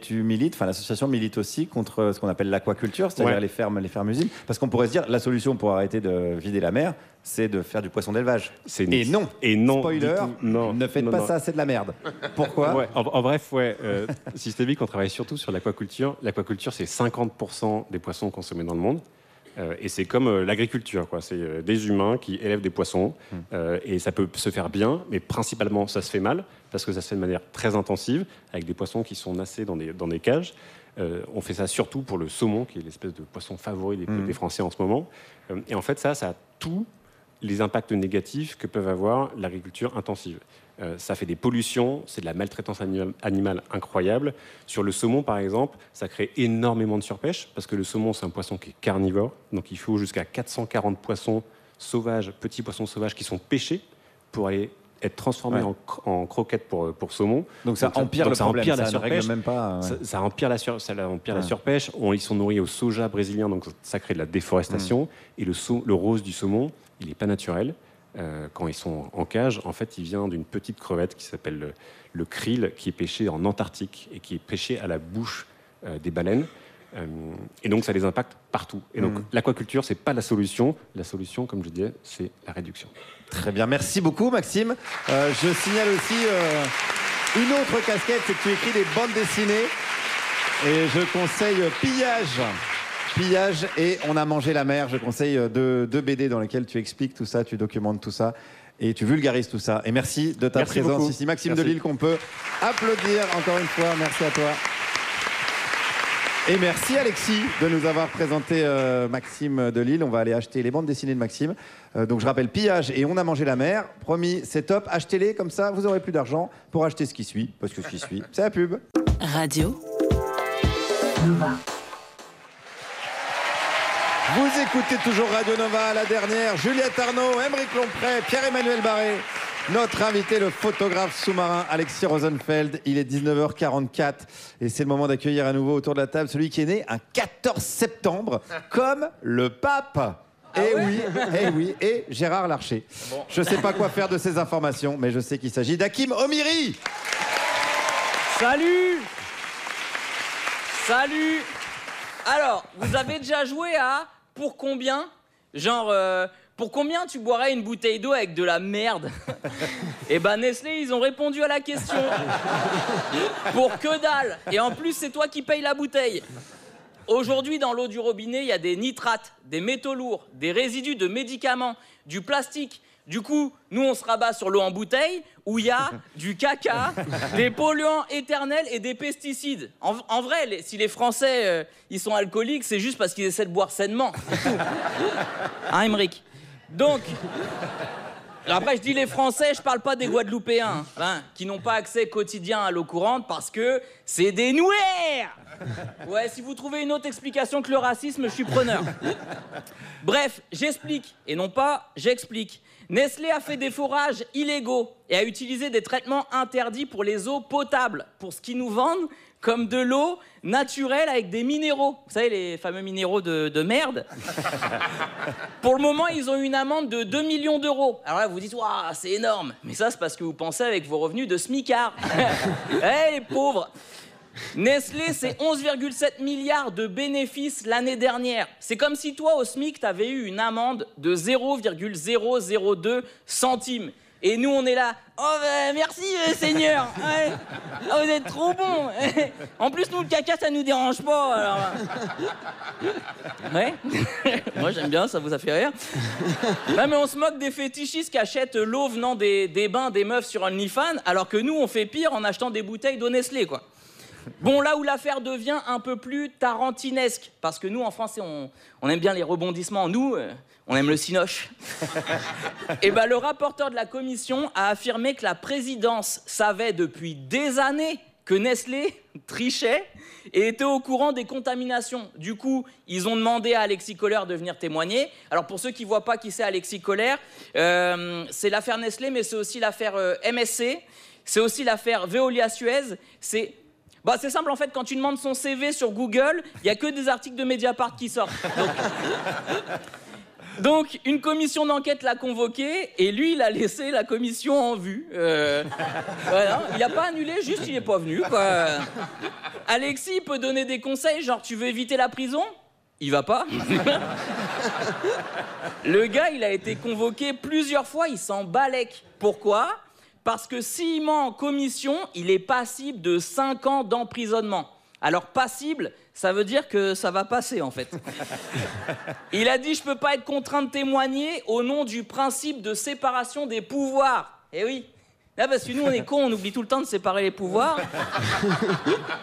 l'association milite aussi contre ce qu'on appelle l'aquaculture, c'est-à-dire les fermes-usines. Parce qu'on pourrait se dire, la solution pour arrêter de vider la mer, c'est de faire du poisson d'élevage. Et non, spoiler, ne faites pas ça, c'est de la merde. Pourquoi? En bref, systémique, on travaille surtout sur l'aquaculture. L'aquaculture, c'est 50% des poissons consommés dans le monde. Et c'est comme l'agriculture, quoi. C'est des humains qui élèvent des poissons et ça peut se faire bien, mais principalement ça se fait mal parce que ça se fait de manière très intensive avec des poissons qui sont nassés dans des cages. On fait ça surtout pour le saumon, qui est l'espèce de poisson favori des Français en ce moment. Et en fait, ça a tous les impacts négatifs que peuvent avoir l'agriculture intensive. Ça fait des pollutions, c'est de la maltraitance animale incroyable. Sur le saumon, par exemple, ça crée énormément de surpêche, parce que le saumon, c'est un poisson qui est carnivore, donc il faut jusqu'à 440 poissons sauvages, petits poissons sauvages, qui sont pêchés pour aller être transformés en croquettes pour saumon. Donc ça empire le problème, la ça ne règle même pas... Ça empire la surpêche. Ils sont nourris au soja brésilien, donc ça crée de la déforestation. Et le rose du saumon, il n'est pas naturel. Quand ils sont en cage, en fait, il vient d'une petite crevette qui s'appelle le krill, qui est pêché en Antarctique et qui est pêché à la bouche des baleines. Et donc, ça les impacte partout. Et donc, l'aquaculture, c'est pas la solution. La solution, comme je disais, c'est la réduction. Très bien. Merci beaucoup, Maxime. Je signale aussi une autre casquette, c'est que tu écris des bandes dessinées. Et je conseille Pillage et On a mangé la mer. Je conseille deux BD dans lesquels tu expliques tout ça, tu documentes tout ça et tu vulgarises tout ça. Et merci de ta présence beaucoup. Ici. Maxime Delisle, qu'on peut applaudir encore une fois. Merci à toi. Et merci Alexis de nous avoir présenté Maxime Delisle. On va aller acheter les bandes dessinées de Maxime. Donc je rappelle, Pillage et On a mangé la mer. Promis, c'est top. Achetez-les, comme ça vous aurez plus d'argent pour acheter ce qui suit. Parce que ce qui suit, c'est la pub. Radio Nova. Vous écoutez toujours Radio Nova, la dernière. Juliette Arnaud, Aymeric Lompré, Pierre-Emmanuel Barré. Notre invité, le photographe sous-marin Alexis Rosenfeld. Il est 19h44 et c'est le moment d'accueillir à nouveau autour de la table celui qui est né un 14 septembre, comme le pape. Oui, et Gérard Larcher. Bon. Je ne sais pas quoi faire de ces informations, mais je sais qu'il s'agit d'Hakim Omiri. Salut. Alors, vous avez déjà joué à pour combien? Genre, pour combien tu boirais une bouteille d'eau avec de la merde? Eh ben Nestlé, ils ont répondu à la question. Pour que dalle. Et en plus, c'est toi qui payes la bouteille. Aujourd'hui, dans l'eau du robinet, il y a des nitrates, des métaux lourds, des résidus de médicaments, du plastique, Du coup, nous, on se rabat sur l'eau en bouteille où il y a du caca, des polluants éternels et des pesticides. En vrai, si les Français ils sont alcooliques, c'est juste parce qu'ils essaient de boire sainement. Hein, Émeric? Donc, après, je dis les Français, je parle pas des Guadeloupéens, hein, qui n'ont pas accès quotidien à l'eau courante parce que c'est des nouères. Ouais, si vous trouvez une autre explication que le racisme, je suis preneur. Bref, j'explique, et non pas j'explique. Nestlé a fait des forages illégaux et a utilisé des traitements interdits pour les eaux potables, pour ce qu'ils nous vendent comme de l'eau naturelle avec des minéraux. Vous savez, les fameux minéraux de merde. Pour le moment, ils ont eu une amende de 2 millions d'euros. Alors là, vous dites, waouh, c'est énorme. Mais ça, c'est parce que vous pensez avec vos revenus de smicard. Eh, les pauvres. Nestlé, c'est 11,7 milliards de bénéfices l'année dernière. C'est comme si toi, au SMIC, t'avais eu une amende de 0,002 centimes. Et nous, on est là. Oh, bah, merci, Seigneur. Ouais. Oh, vous êtes trop bons. En plus, nous, le caca, ça nous dérange pas. Alors... Ouais. Moi, j'aime bien, ça vous a fait rire. Non, mais on se moque des fétichistes qui achètent l'eau venant des bains des meufs sur OnlyFans, alors que nous, on fait pire en achetant des bouteilles d'eau Nestlé, quoi. Bon, là où l'affaire devient un peu plus tarantinesque, parce que nous, en France, on aime bien les rebondissements. Nous, on aime le cinoche. Et ben, le rapporteur de la commission a affirmé que la présidence savait depuis des années que Nestlé trichait et était au courant des contaminations. Du coup, ils ont demandé à Alexis Kohler de venir témoigner. Alors, pour ceux qui ne voient pas qui c'est Alexis Kohler, c'est l'affaire Nestlé, mais c'est aussi l'affaire MSC, c'est aussi l'affaire Veolia-Suez, c'est simple, en fait, quand tu demandes son CV sur Google, il n'y a que des articles de Mediapart qui sortent. Donc, une commission d'enquête l'a convoqué, et lui, il a laissé la commission en vue. Voilà. Il n'a pas annulé, juste il n'est pas venu, quoi. Alexis, il peut donner des conseils, genre, tu veux éviter la prison ? Il va pas. Le gars, il a été convoqué plusieurs fois, il s'en balèque. Pourquoi ? Parce que s'il ment en commission, il est passible de 5 ans d'emprisonnement. Alors passible, ça veut dire que ça va passer en fait. Il a dit, je peux pas être contraint de témoigner au nom du principe de séparation des pouvoirs. Eh oui. Là, parce que nous, on est cons, on oublie tout le temps de séparer les pouvoirs.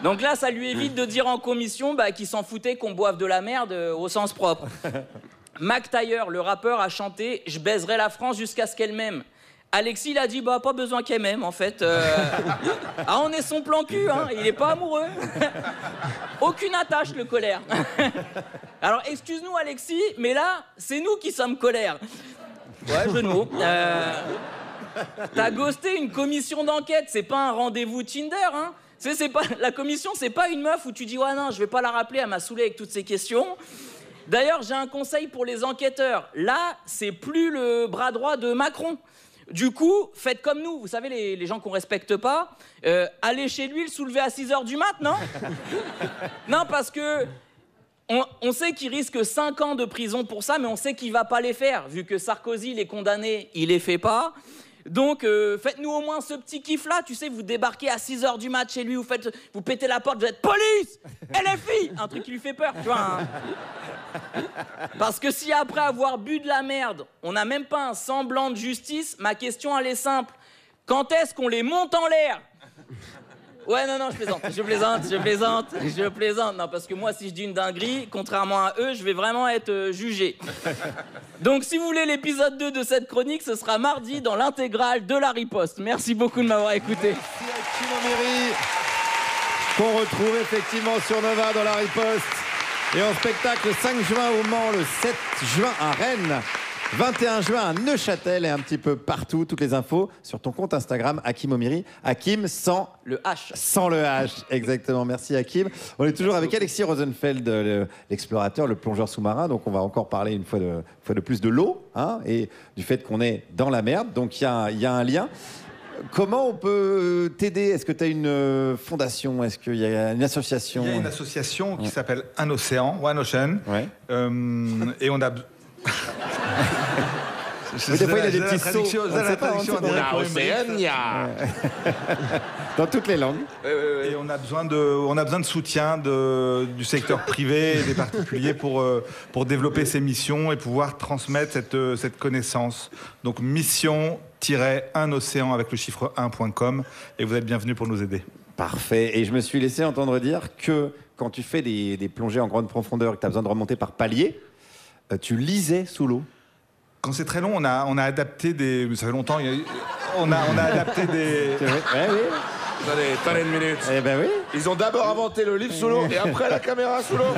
Donc là, ça lui évite de dire en commission qu'il s'en foutait qu'on boive de la merde au sens propre. Mac Taylor, le rappeur, a chanté « Je baiserai la France jusqu'à ce qu'elle m'aime ». Alexis, il a dit, pas besoin qu'elle m'aime, en fait. Ah, on est son plan cul, hein, il est pas amoureux. Aucune attache, le colère. Alors, excuse-nous, Alexis, mais là, c'est nous qui sommes colère. Ouais, jeu de mots. T'as ghosté une commission d'enquête, c'est pas un rendez-vous Tinder, hein. C'est pas, la commission, c'est pas une meuf où tu dis, ouais, non, je vais pas la rappeler, elle m'a saoulé avec toutes ces questions. D'ailleurs, j'ai un conseil pour les enquêteurs. Là, c'est plus le bras droit de Macron. Du coup, faites comme nous. Vous savez, les gens qu'on respecte pas, allez chez lui, le soulever à 6h du mat', non? Non, parce que on sait qu'il risque 5 ans de prison pour ça, mais on sait qu'il va pas les faire. Vu que Sarkozy les condamnés, il les fait pas. Donc, faites-nous au moins ce petit kiff-là. Tu sais, vous débarquez à 6h du mat' chez lui, vous pétez la porte, vous êtes « Police ! LFI !» Un truc qui lui fait peur, tu vois. Hein. Parce que si après avoir bu de la merde, on n'a même pas un semblant de justice, ma question, elle est simple. Quand est-ce qu'on les monte en l'air? Ouais, non, je plaisante. Non, parce que moi, si je dis une dinguerie, contrairement à eux, je vais vraiment être jugé. Donc, si vous voulez l'épisode 2 de cette chronique, ce sera mardi dans l'intégrale de La Riposte. Merci beaucoup de m'avoir écouté. Merci à Kim O'Meary, qu'on retrouve effectivement sur Nova dans La Riposte. Et en spectacle le 5 juin au Mans, le 7 juin à Rennes, 21 juin à Neuchâtel et un petit peu partout. Toutes les infos sur ton compte Instagram, Hakim O'Meary. Hakim sans le H. Sans le H, exactement. Merci Hakim. On est toujours avec Alexis Rosenfeld, l'explorateur, le plongeur sous-marin. Donc on va encore parler une fois de plus de l'eau, hein, et du fait qu'on est dans la merde. Donc il y a un lien. Comment on peut t'aider? Est-ce que tu as une fondation? Est-ce qu'il y a une association? Il y a une association qui s'appelle Un Océan, One Ocean. Ouais. Et on a... Mais des fois, il a des petits sauts. traduction, On sait pas, on sait pas. Una Océania. Dans toutes les langues. Et on a besoin de soutien du secteur privé et des particuliers pour développer ces missions et pouvoir transmettre cette connaissance. Donc mission-1océan avec le chiffre 1.com et vous êtes bienvenus pour nous aider. Parfait. Et je me suis laissé entendre dire que quand tu fais des plongées en grande profondeur et que tu as besoin de remonter par palier, tu lisais sous l'eau. Quand c'est très long, on a adapté des... Ça fait longtemps, on a adapté des... C'est vrai. Ouais, oui. Attendez une minute. Eh ben oui. Ils ont d'abord inventé le livre sous l'eau et après la caméra sous l'eau.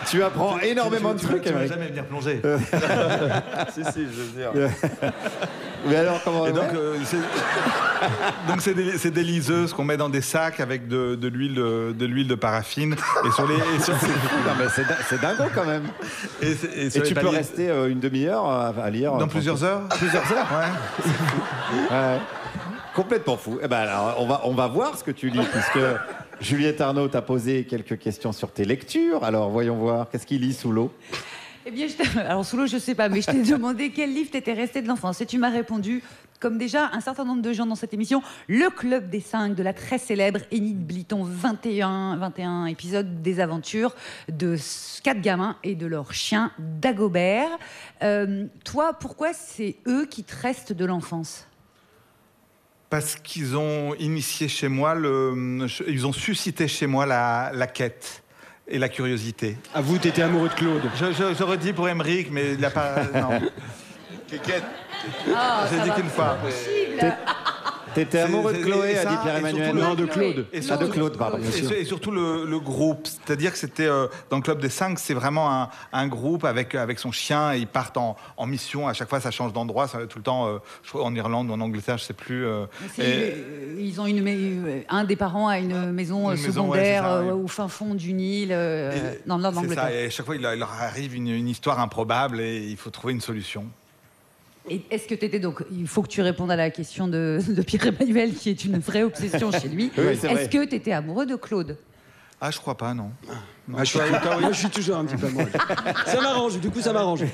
Tu apprends énormément de trucs. Tu vas jamais venir plonger. Si, je veux dire. Mais alors, comment et donc, c'est des liseuses qu'on met dans des sacs avec de l'huile de paraffine. Et sur les... Non, mais c'est dingo quand même. Et tu peux rester une demi-heure à lire. Dans plusieurs heures. Plusieurs heures. Ouais. Ouais. Complètement fou. Eh ben alors, on va voir ce que tu lis, puisque Juliette Arnaud t'a posé quelques questions sur tes lectures. Alors, voyons voir. Qu'est-ce qu'il lit sous l'eau? Eh bien, alors sous l'eau, je sais pas, mais je t'ai demandé quel livre t'étais resté de l'enfance. Et tu m'as répondu, comme déjà un certain nombre de gens dans cette émission, Le Club des 5 de la très célèbre Enid Blyton, 21 épisodes des aventures de 4 gamins et de leur chien Dagobert. Toi, pourquoi c'est eux qui te restent de l'enfance? Parce qu'ils ont initié chez moi, ils ont suscité chez moi la quête et la curiosité. Ah, vous, t'étais amoureux de Claude. J'aurais dit pour Émeric, mais il n'a pas... Non. Quête. J'ai dit qu'une fois. T'étais amoureux de Chloé, a dit Pierre-Emmanuel. Non, de Claude. De Claude, pardon. Et surtout le groupe. C'est-à-dire que c'était dans le Club des 5, c'est vraiment un groupe avec son chien. Et ils partent en mission. À chaque fois, ça change d'endroit. Ça, tout le temps, je crois, en Irlande ou en Angleterre, je sais plus. Ils ont un des parents a une maison secondaire au fin fond du Nil, dans le nord d'Angleterre. C'est ça. Et à chaque fois, il leur arrive une histoire improbable et il faut trouver une solution. Et est-ce que tu étais donc, il faut que tu répondes à la question de Pierre-Emmanuel, qui est une vraie obsession chez lui. Oui, est-ce que tu étais amoureux de Claude? Ah, je crois pas, non. Moi, je suis toujours un petit peu amoureux. Ça m'arrange, du coup, ça m'arrange.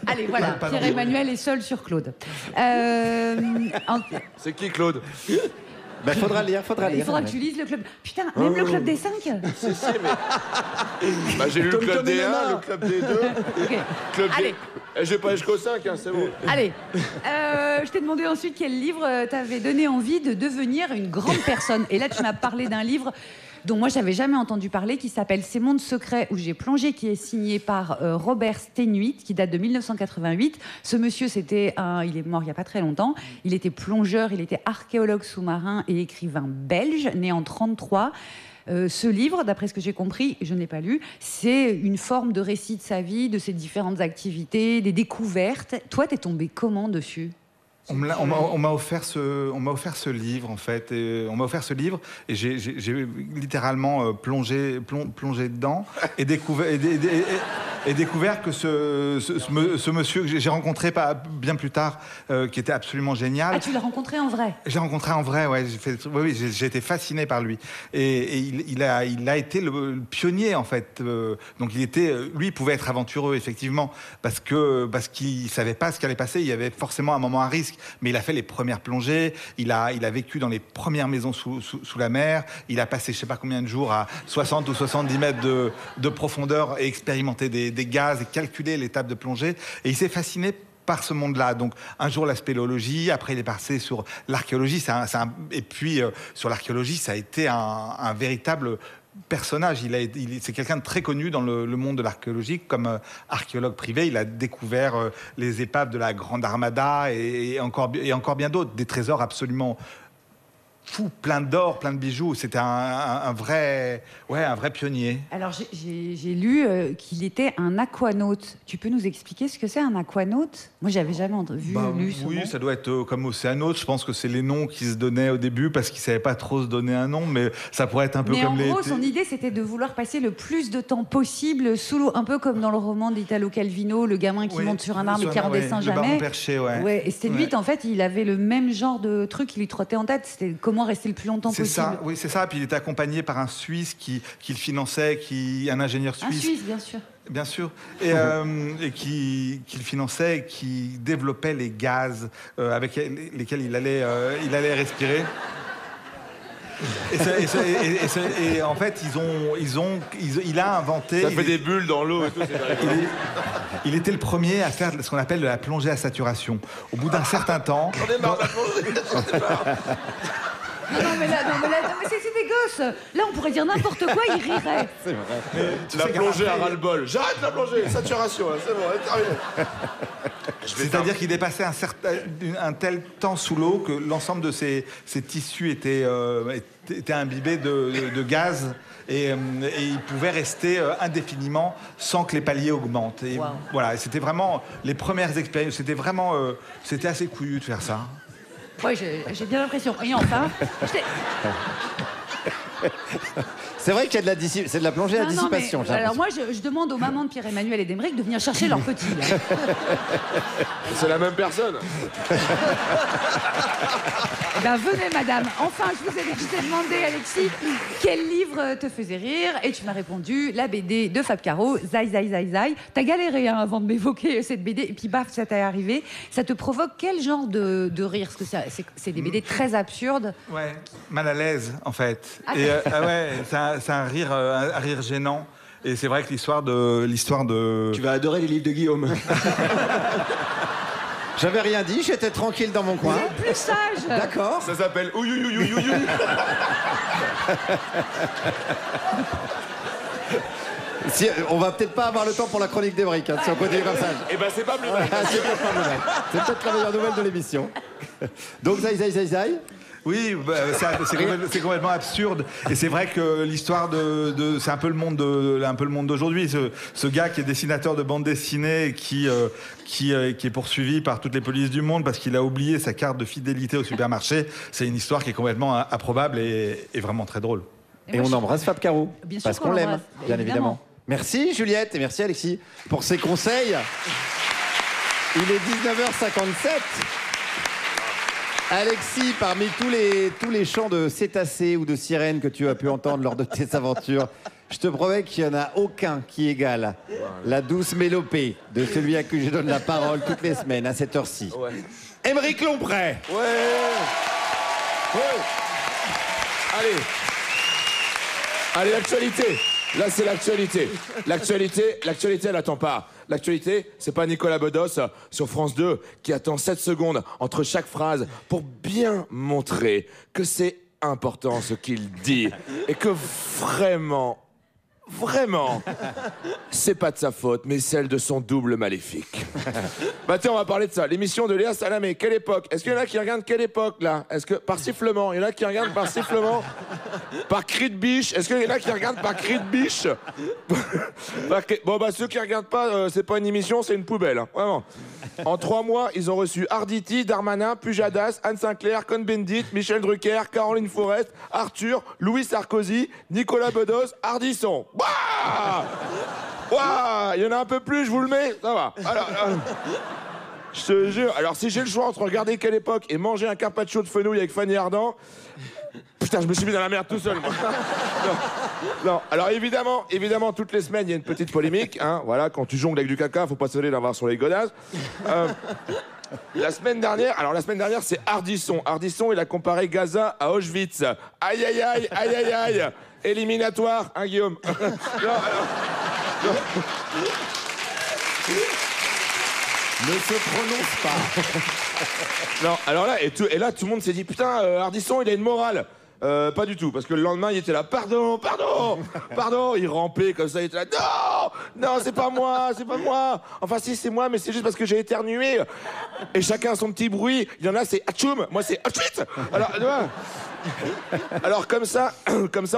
Allez, voilà, Pierre-Emmanuel est seul sur Claude. C'est qui, Claude? Ben, faudra lire. Il faudra que tu lises le club. Putain, même le club des 5. Si, mais... Bah, j'ai lu le club des 1, le club des 2. Okay. Club Allez. Des... Je vais pas jusqu'au 5, hein, c'est bon. Allez. Je t'ai demandé ensuite quel livre t'avait donné envie de devenir une grande personne. Et là, tu m'as parlé d'un livre dont moi, j'avais jamais entendu parler, qui s'appelle Ces mondes secrets où j'ai plongé, qui est signé par Robert Steenhuit, qui date de 1988. Ce monsieur, il est mort il n'y a pas très longtemps. Il était plongeur, il était archéologue sous-marin et écrivain belge, né en 1933. Ce livre, d'après ce que j'ai compris, je n'ai pas lu, c'est une forme de récit de sa vie, de ses différentes activités, des découvertes. Toi, t'es tombé comment dessus ? On m'a offert ce livre, en fait. On m'a offert ce livre et j'ai littéralement plongé dedans et découvert que ce monsieur que j'ai rencontré bien plus tard, qui était absolument génial. Ah, tu l'as rencontré en vrai? J'ai rencontré en vrai, ouais. J'ai été fasciné par lui. Et il a été le pionnier, en fait. Donc lui, il pouvait être aventureux, effectivement, parce qu'il savait pas ce qui allait passer. Il y avait forcément un moment à risque. Mais il a fait les premières plongées, il a vécu dans les premières maisons sous la mer, il a passé je sais pas combien de jours à 60 ou 70 mètres de profondeur et expérimenté des gaz et calculé l'étape de plongée. Et il s'est fasciné par ce monde-là. Donc, un jour, la spéléologie, après, il est passé sur l'archéologie. Et puis, sur l'archéologie, ça a été un véritable personnage. C'est quelqu'un de très connu dans le monde de l'archéologie. Comme archéologue privé, il a découvert les épaves de la Grande Armada et encore bien d'autres. Des trésors absolument fou, plein d'or, plein de bijoux. C'était un vrai pionnier. Alors, j'ai lu qu'il était un aquanaute. Tu peux nous expliquer ce que c'est un aquanaute? Moi, j'avais jamais lu ce Oui, mot. ça doit être comme océanaute. Je pense que c'est les noms qui se donnaient au début parce qu'ils ne savaient pas trop se donner un nom, mais ça pourrait être un peu comme les... Mais en gros, son idée, c'était de vouloir passer le plus de temps possible sous l'eau, un peu comme dans le roman d'Italo Calvino, le gamin qui monte sur un arbre et qui redescend jamais. Le baron perché, ouais. Et Steenhuit, en fait, il avait le même genre de truc qui lui trottait en tête. C'était comment moins rester le plus longtemps C'est possible. ça, oui, c'est ça. Puis il était accompagné par un Suisse qui le finançait, un ingénieur Un suisse. Suisse, bien sûr. Bien sûr. Et qui le finançait, qui développait les gaz avec lesquels il allait respirer. Et en fait, il a inventé... Ça fait des bulles dans l'eau et tout, il était le premier à faire ce qu'on appelle de la plongée à saturation. Au bout d'un certain temps... J'en ai marre de la plongée, j'en ai marre. Non, mais c'est des gosses. Là, on pourrait dire n'importe quoi, ils riraient. C'est vrai. La plongée à ras-le-bol. J'arrête la plongée, saturation, là, c'est bon, elle est terminée. C'est-à-dire qu'il dépassait un tel temps sous l'eau que l'ensemble de ses tissus était imbibé de gaz et il pouvait rester indéfiniment sans que les paliers augmentent. Et voilà, et c'était vraiment les premières expériences. C'était assez couillu de faire ça. Oui, j'ai bien l'impression. Et enfin, c'est vrai qu'il y a c'est de la plongée à dissipation. Mais, alors moi, je demande aux mamans de Pierre-Emmanuel et d'Emeric de venir chercher leurs petits. C'est la même personne. Eh ben, venez, madame. Enfin, je t'ai demandé, Alexis, quel livre te faisait rire, et tu m'as répondu la BD de Fab Caro, Zai Zai Zai Zai. T'as galéré avant de m'évoquer cette BD, et puis baf, ça t'est arrivé. Ça te provoque quel genre de rire? Parce que c'est des BD très absurdes. Ouais, mal à l'aise, en fait. Ah, et ouais, c'est un rire gênant. Et c'est vrai que l'histoire de... Tu vas adorer les livres de Guillaume. J'avais rien dit, j'étais tranquille dans mon coin. Vous êtes plus sage. D'accord. Ça s'appelle Ouyouyouyouyouyoui. Si, on va peut-être pas avoir le temps pour la chronique d'Emeric, si on continue comme ça. Eh ben c'est pas plus mal. C'est peut-être pas mal. C'est peut-être la meilleure nouvelle de l'émission. Donc Zai Zai Zai Zai. Oui, c'est complètement absurde. Et c'est vrai que l'histoire c'est un peu le monde d'aujourd'hui. Ce gars qui est dessinateur de bande dessinée qui est poursuivi par toutes les polices du monde parce qu'il a oublié sa carte de fidélité au supermarché. C'est une histoire qui est complètement improbable et vraiment très drôle. Et on embrasse Fab Caro parce qu'on l'aime, bien évidemment. Merci Juliette et merci Alexis pour ces conseils. Il est 19h57. Alexis, parmi tous les chants de cétacés ou de sirènes que tu as pu entendre lors de tes aventures, je te promets qu'il n'y en a aucun qui égale la douce mélopée de celui à qui je donne la parole toutes les semaines à cette heure-ci. Ouais. Emeric Lomprey. Ouais. Allez, l'actualité. Là, c'est l'actualité. L'actualité, elle attend pas. L'actualité, c'est pas Nicolas Bedos sur France 2 qui attend 7 secondes entre chaque phrase pour bien montrer que c'est important ce qu'il dit et que vraiment, c'est pas de sa faute, mais celle de son double maléfique. Bah tiens, on va parler de ça. L'émission de Léa Salamé, quelle époque? Est-ce qu'il y en a qui regardent quelle époque, là? Est-ce que par sifflement? Il y en a qui regardent par sifflement? Par cri de biche? Est-ce qu'il y en a qui regardent par cri de biche? Bon, bah ceux qui regardent pas, c'est pas une émission, c'est une poubelle, hein, vraiment. En 3 mois, ils ont reçu Arditi, Darmanin, Pujadas, Anne Sinclair, Cohn-Bendit, Michel Drucker, Caroline Forest, Arthur, Louis Sarkozy, Nicolas Bedos, Ardisson. Il y en a un peu plus, je vous le mets, ça va. Alors, je te jure, alors si j'ai le choix entre regarder quelle époque et manger un carpaccio de fenouil avec Fanny Ardant, putain, je me suis mis dans la merde tout seul, moi. Non. Alors évidemment, toutes les semaines, il y a une petite polémique, hein. Voilà, quand tu jongles avec du caca, faut pas se laisser d'avoir sur les godasses. La semaine dernière, c'est Ardisson. Ardisson, il a comparé Gaza à Auschwitz. Aïe, aïe, aïe, aïe, aïe, aïe. Éliminatoire, hein, Guillaume? Non. Ne se prononce pas. Non, alors là, et là, tout le monde s'est dit, putain, Ardisson, il a une morale. Pas du tout, parce que le lendemain, il était là, pardon, il rampait comme ça, il était là, non, c'est pas moi, enfin si, c'est moi, mais c'est juste parce que j'ai éternué, et chacun a son petit bruit, il y en a, c'est atchoum, moi c'est atchouit. Alors comme ça,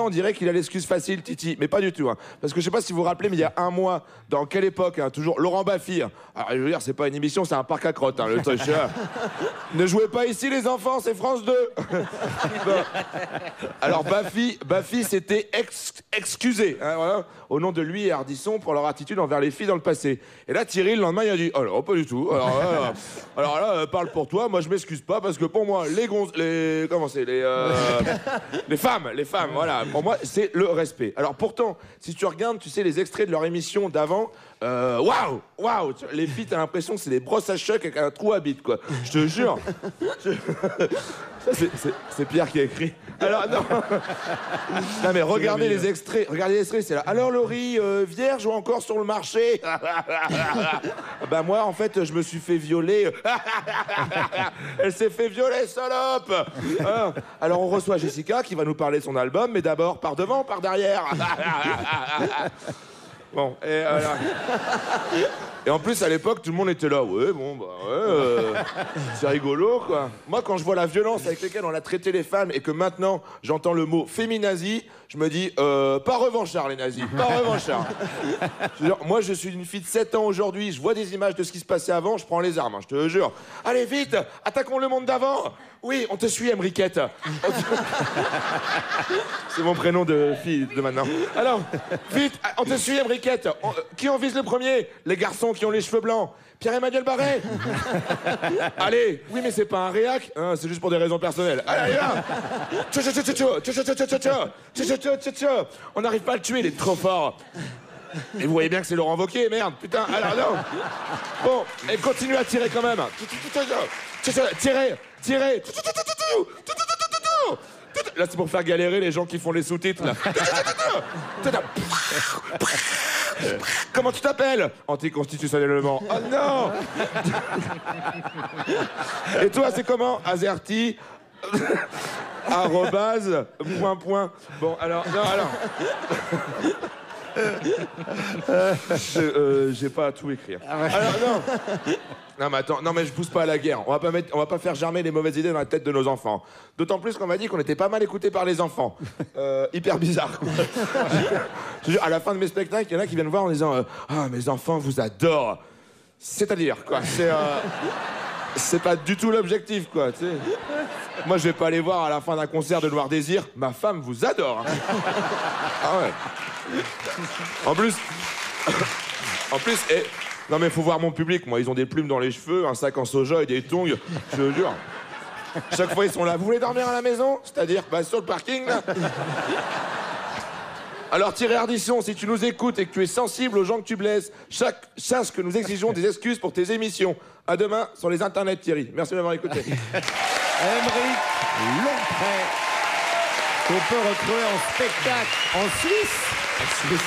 on dirait qu'il a l'excuse facile, Titi, mais pas du tout, hein. Parce que je sais pas si vous vous rappelez, mais il y a un mois, dans quelle époque, hein, toujours Laurent Baffy, hein. Alors je veux dire, c'est pas une émission, c'est un parc à crottes, hein, le truc. Ne jouez pas ici les enfants, c'est France 2. Bon. Alors Baffy s'était excusé, hein, voilà. Au nom de lui et Ardisson, réflexion pour leur attitude envers les filles dans le passé. Et là, Thierry, le lendemain, il a dit oh non, pas du tout. Alors là, parle pour toi, moi je m'excuse pas parce que pour moi, les femmes, voilà, pour moi, c'est le respect. Alors pourtant, si tu regardes, tu sais, les extraits de leur émission d'avant, waouh, les filles, t'as l'impression que c'est des brosses à choc avec un trou à bite, quoi. Je te jure. Ça, c'est Pierre qui a écrit. Alors, non. Non, mais regardez les extraits, c'est là. Alors, Laurie, vierge ou encore sur le marché? Bah, moi, en fait, je me suis fait violer. Elle s'est fait violer, salope. Alors, on reçoit Jessica qui va nous parler de son album, mais d'abord, par devant, par derrière. Bon, et voilà. Et en plus, à l'époque, tout le monde était là. Ouais, bon, bah, c'est rigolo, quoi. Moi, quand je vois la violence avec laquelle on a traité les femmes et que maintenant, j'entends le mot féminazi, je me dis, pas revanchard, les nazis, pas revanchard. Moi, je suis une fille de 7 ans aujourd'hui, je vois des images de ce qui se passait avant, je prends les armes, hein, je te jure. Allez, vite, attaquons le monde d'avant. Oui, on te suit, Emriquette. C'est mon prénom de fille de maintenant. Alors, vite, on te suit, Emriquette. Qui en vise le premier? Les garçons qui ont les cheveux blancs. Pierre-Emmanuel Barré. Allez, oui, mais c'est pas un réac, hein, c'est juste pour des raisons personnelles. Allez, là. On n'arrive pas à le tuer, il est trop fort. Et vous voyez bien que c'est Laurent Wauquiez, merde, putain, alors non. Bon, et continue à tirer quand même. Tirez. Là, c'est pour faire galérer les gens qui font les sous-titres, là. Comment tu t'appelles? Anticonstitutionnellement. Oh non. Et toi, c'est comment? Azerty. Arrobase. Point. Bon, alors. Non, alors. J'ai pas à tout écrire. Alors, non. Non, mais attends, non, mais je pousse pas à la guerre. On va pas faire germer les mauvaises idées dans la tête de nos enfants. D'autant plus qu'on m'a dit qu'on était pas mal écoutés par les enfants. Hyper bizarre, quoi. Je jure, à la fin de mes spectacles, il y en a qui viennent me voir en disant ah, mes enfants vous adorent. C'est-à-dire, quoi. C'est pas du tout l'objectif, quoi, tu sais. Moi, je vais pas aller voir à la fin d'un concert de Noir Désir. Ma femme vous adore. Ah ouais. En plus, non mais faut voir mon public, moi, ils ont des plumes dans les cheveux, un sac en soja et des tongs, je te jure. Chaque fois, ils sont là, vous voulez dormir à la maison? C'est-à-dire, bah, sur le parking, là. Alors, Thierry Ardisson, si tu nous écoutes et que tu es sensible aux gens que tu blesses, sache que nous exigeons des excuses pour tes émissions. À demain sur les internets, Thierry. Merci de m'avoir écouté. Aymeric Lomprey, qu'on peut retrouver en spectacle en Suisse.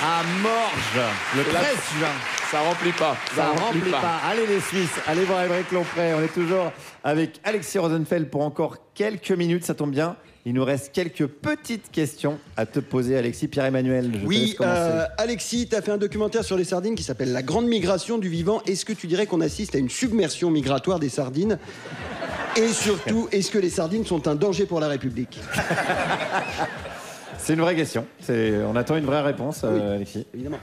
À Morges, le 13 juin. Ça remplit pas. Ça remplit pas. Allez les Suisses, allez voir Aymeric Lomprey. On est toujours avec Alexis Rosenfeld pour encore quelques minutes, ça tombe bien. Il nous reste quelques petites questions à te poser, Alexis. Pierre-Emmanuel, je te laisse commencer. Alexis, tu as fait un documentaire sur les sardines qui s'appelle La Grande Migration du Vivant. Est-ce que tu dirais qu'on assiste à une submersion migratoire des sardines? Et surtout, est-ce que les sardines sont un danger pour la République? C'est une vraie question. On attend une vraie réponse, oui, Alexis. Évidemment.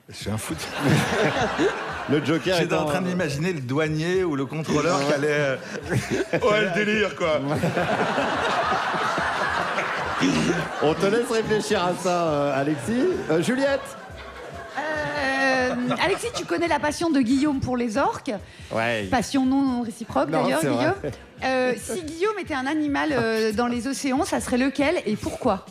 Je suis un foot. Le Joker J'étais en train d'imaginer le douanier ou le contrôleur qui allait... Ouais, le délire, quoi. On te laisse réfléchir à ça, Alexis. Juliette. Alexis, tu connais la passion de Guillaume pour les orques? Ouais. Passion non réciproque, d'ailleurs, Guillaume. Si Guillaume était un animal dans les océans, ça serait lequel et pourquoi?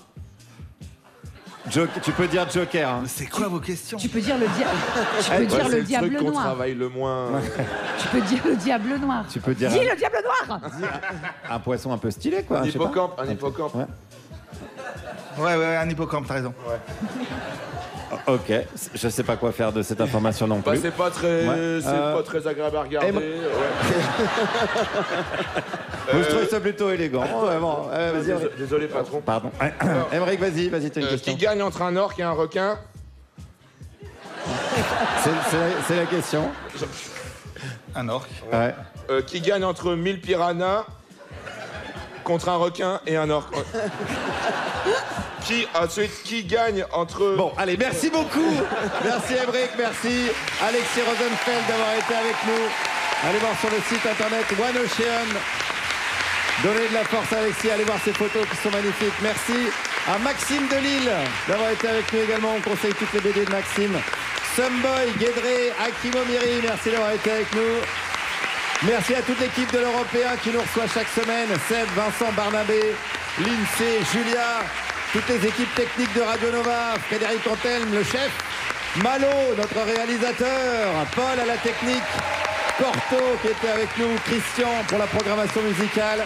Tu peux dire Joker. Hein. C'est quoi vos questions? Tu peux dire le diable. Tu peux dire le diable truc qu'on noir. travaille le moins. Tu peux dire le diable noir. Tu peux dire. Dis le diable noir. Un poisson un peu stylé, quoi. Un hippocampe. Ouais, un hippocampe, t'as raison. Ouais. Ok, je sais pas quoi faire de cette information non plus. Bah, c'est pas très agréable à regarder. Je trouve ça plutôt élégant. Bon, vas-y. Désolé, patron. Pardon. Aymeric, vas-y, t'as une question. Qui gagne entre un orque et un requin? C'est la question. Un orque. Ouais. Qui gagne entre 1000 piranhas contre un requin et un orque? Qui gagne entre... Bon, allez, merci beaucoup. Merci Aymeric, merci Alexis Rosenfeld d'avoir été avec nous. Allez voir sur le site internet One Ocean. Donnez de la force à Alexis, allez voir ses photos qui sont magnifiques. Merci À Maxime Delille d'avoir été avec nous également. On conseille toutes les BD de Maxime. Sumboy, Guédré, Hakim Omiri, merci d'avoir été avec nous. Merci à toute l'équipe de l'Européen qui nous reçoit chaque semaine. Seb, Vincent, Barnabé, Lindsay, Julia, toutes les équipes techniques de Radio Nova, Frédéric Antelme, le chef, Malo, notre réalisateur, Paul à la technique, Porto qui était avec nous, Christian pour la programmation musicale,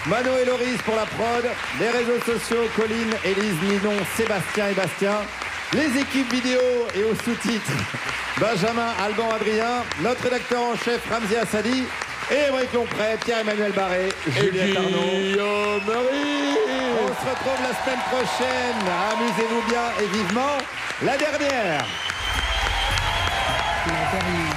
Mano et Loris pour la prod, les réseaux sociaux, Colline, Élise, Ninon, Sébastien et Bastien, les équipes vidéo et aux sous-titres, Benjamin, Alban, Adrien, notre rédacteur en chef, Ramzi Assadi, et Émeric Lompré, Pierre-Emmanuel Barré, Juliette Arnaud. On se retrouve la semaine prochaine. Amusez-vous bien et vivement la dernière. La dernière.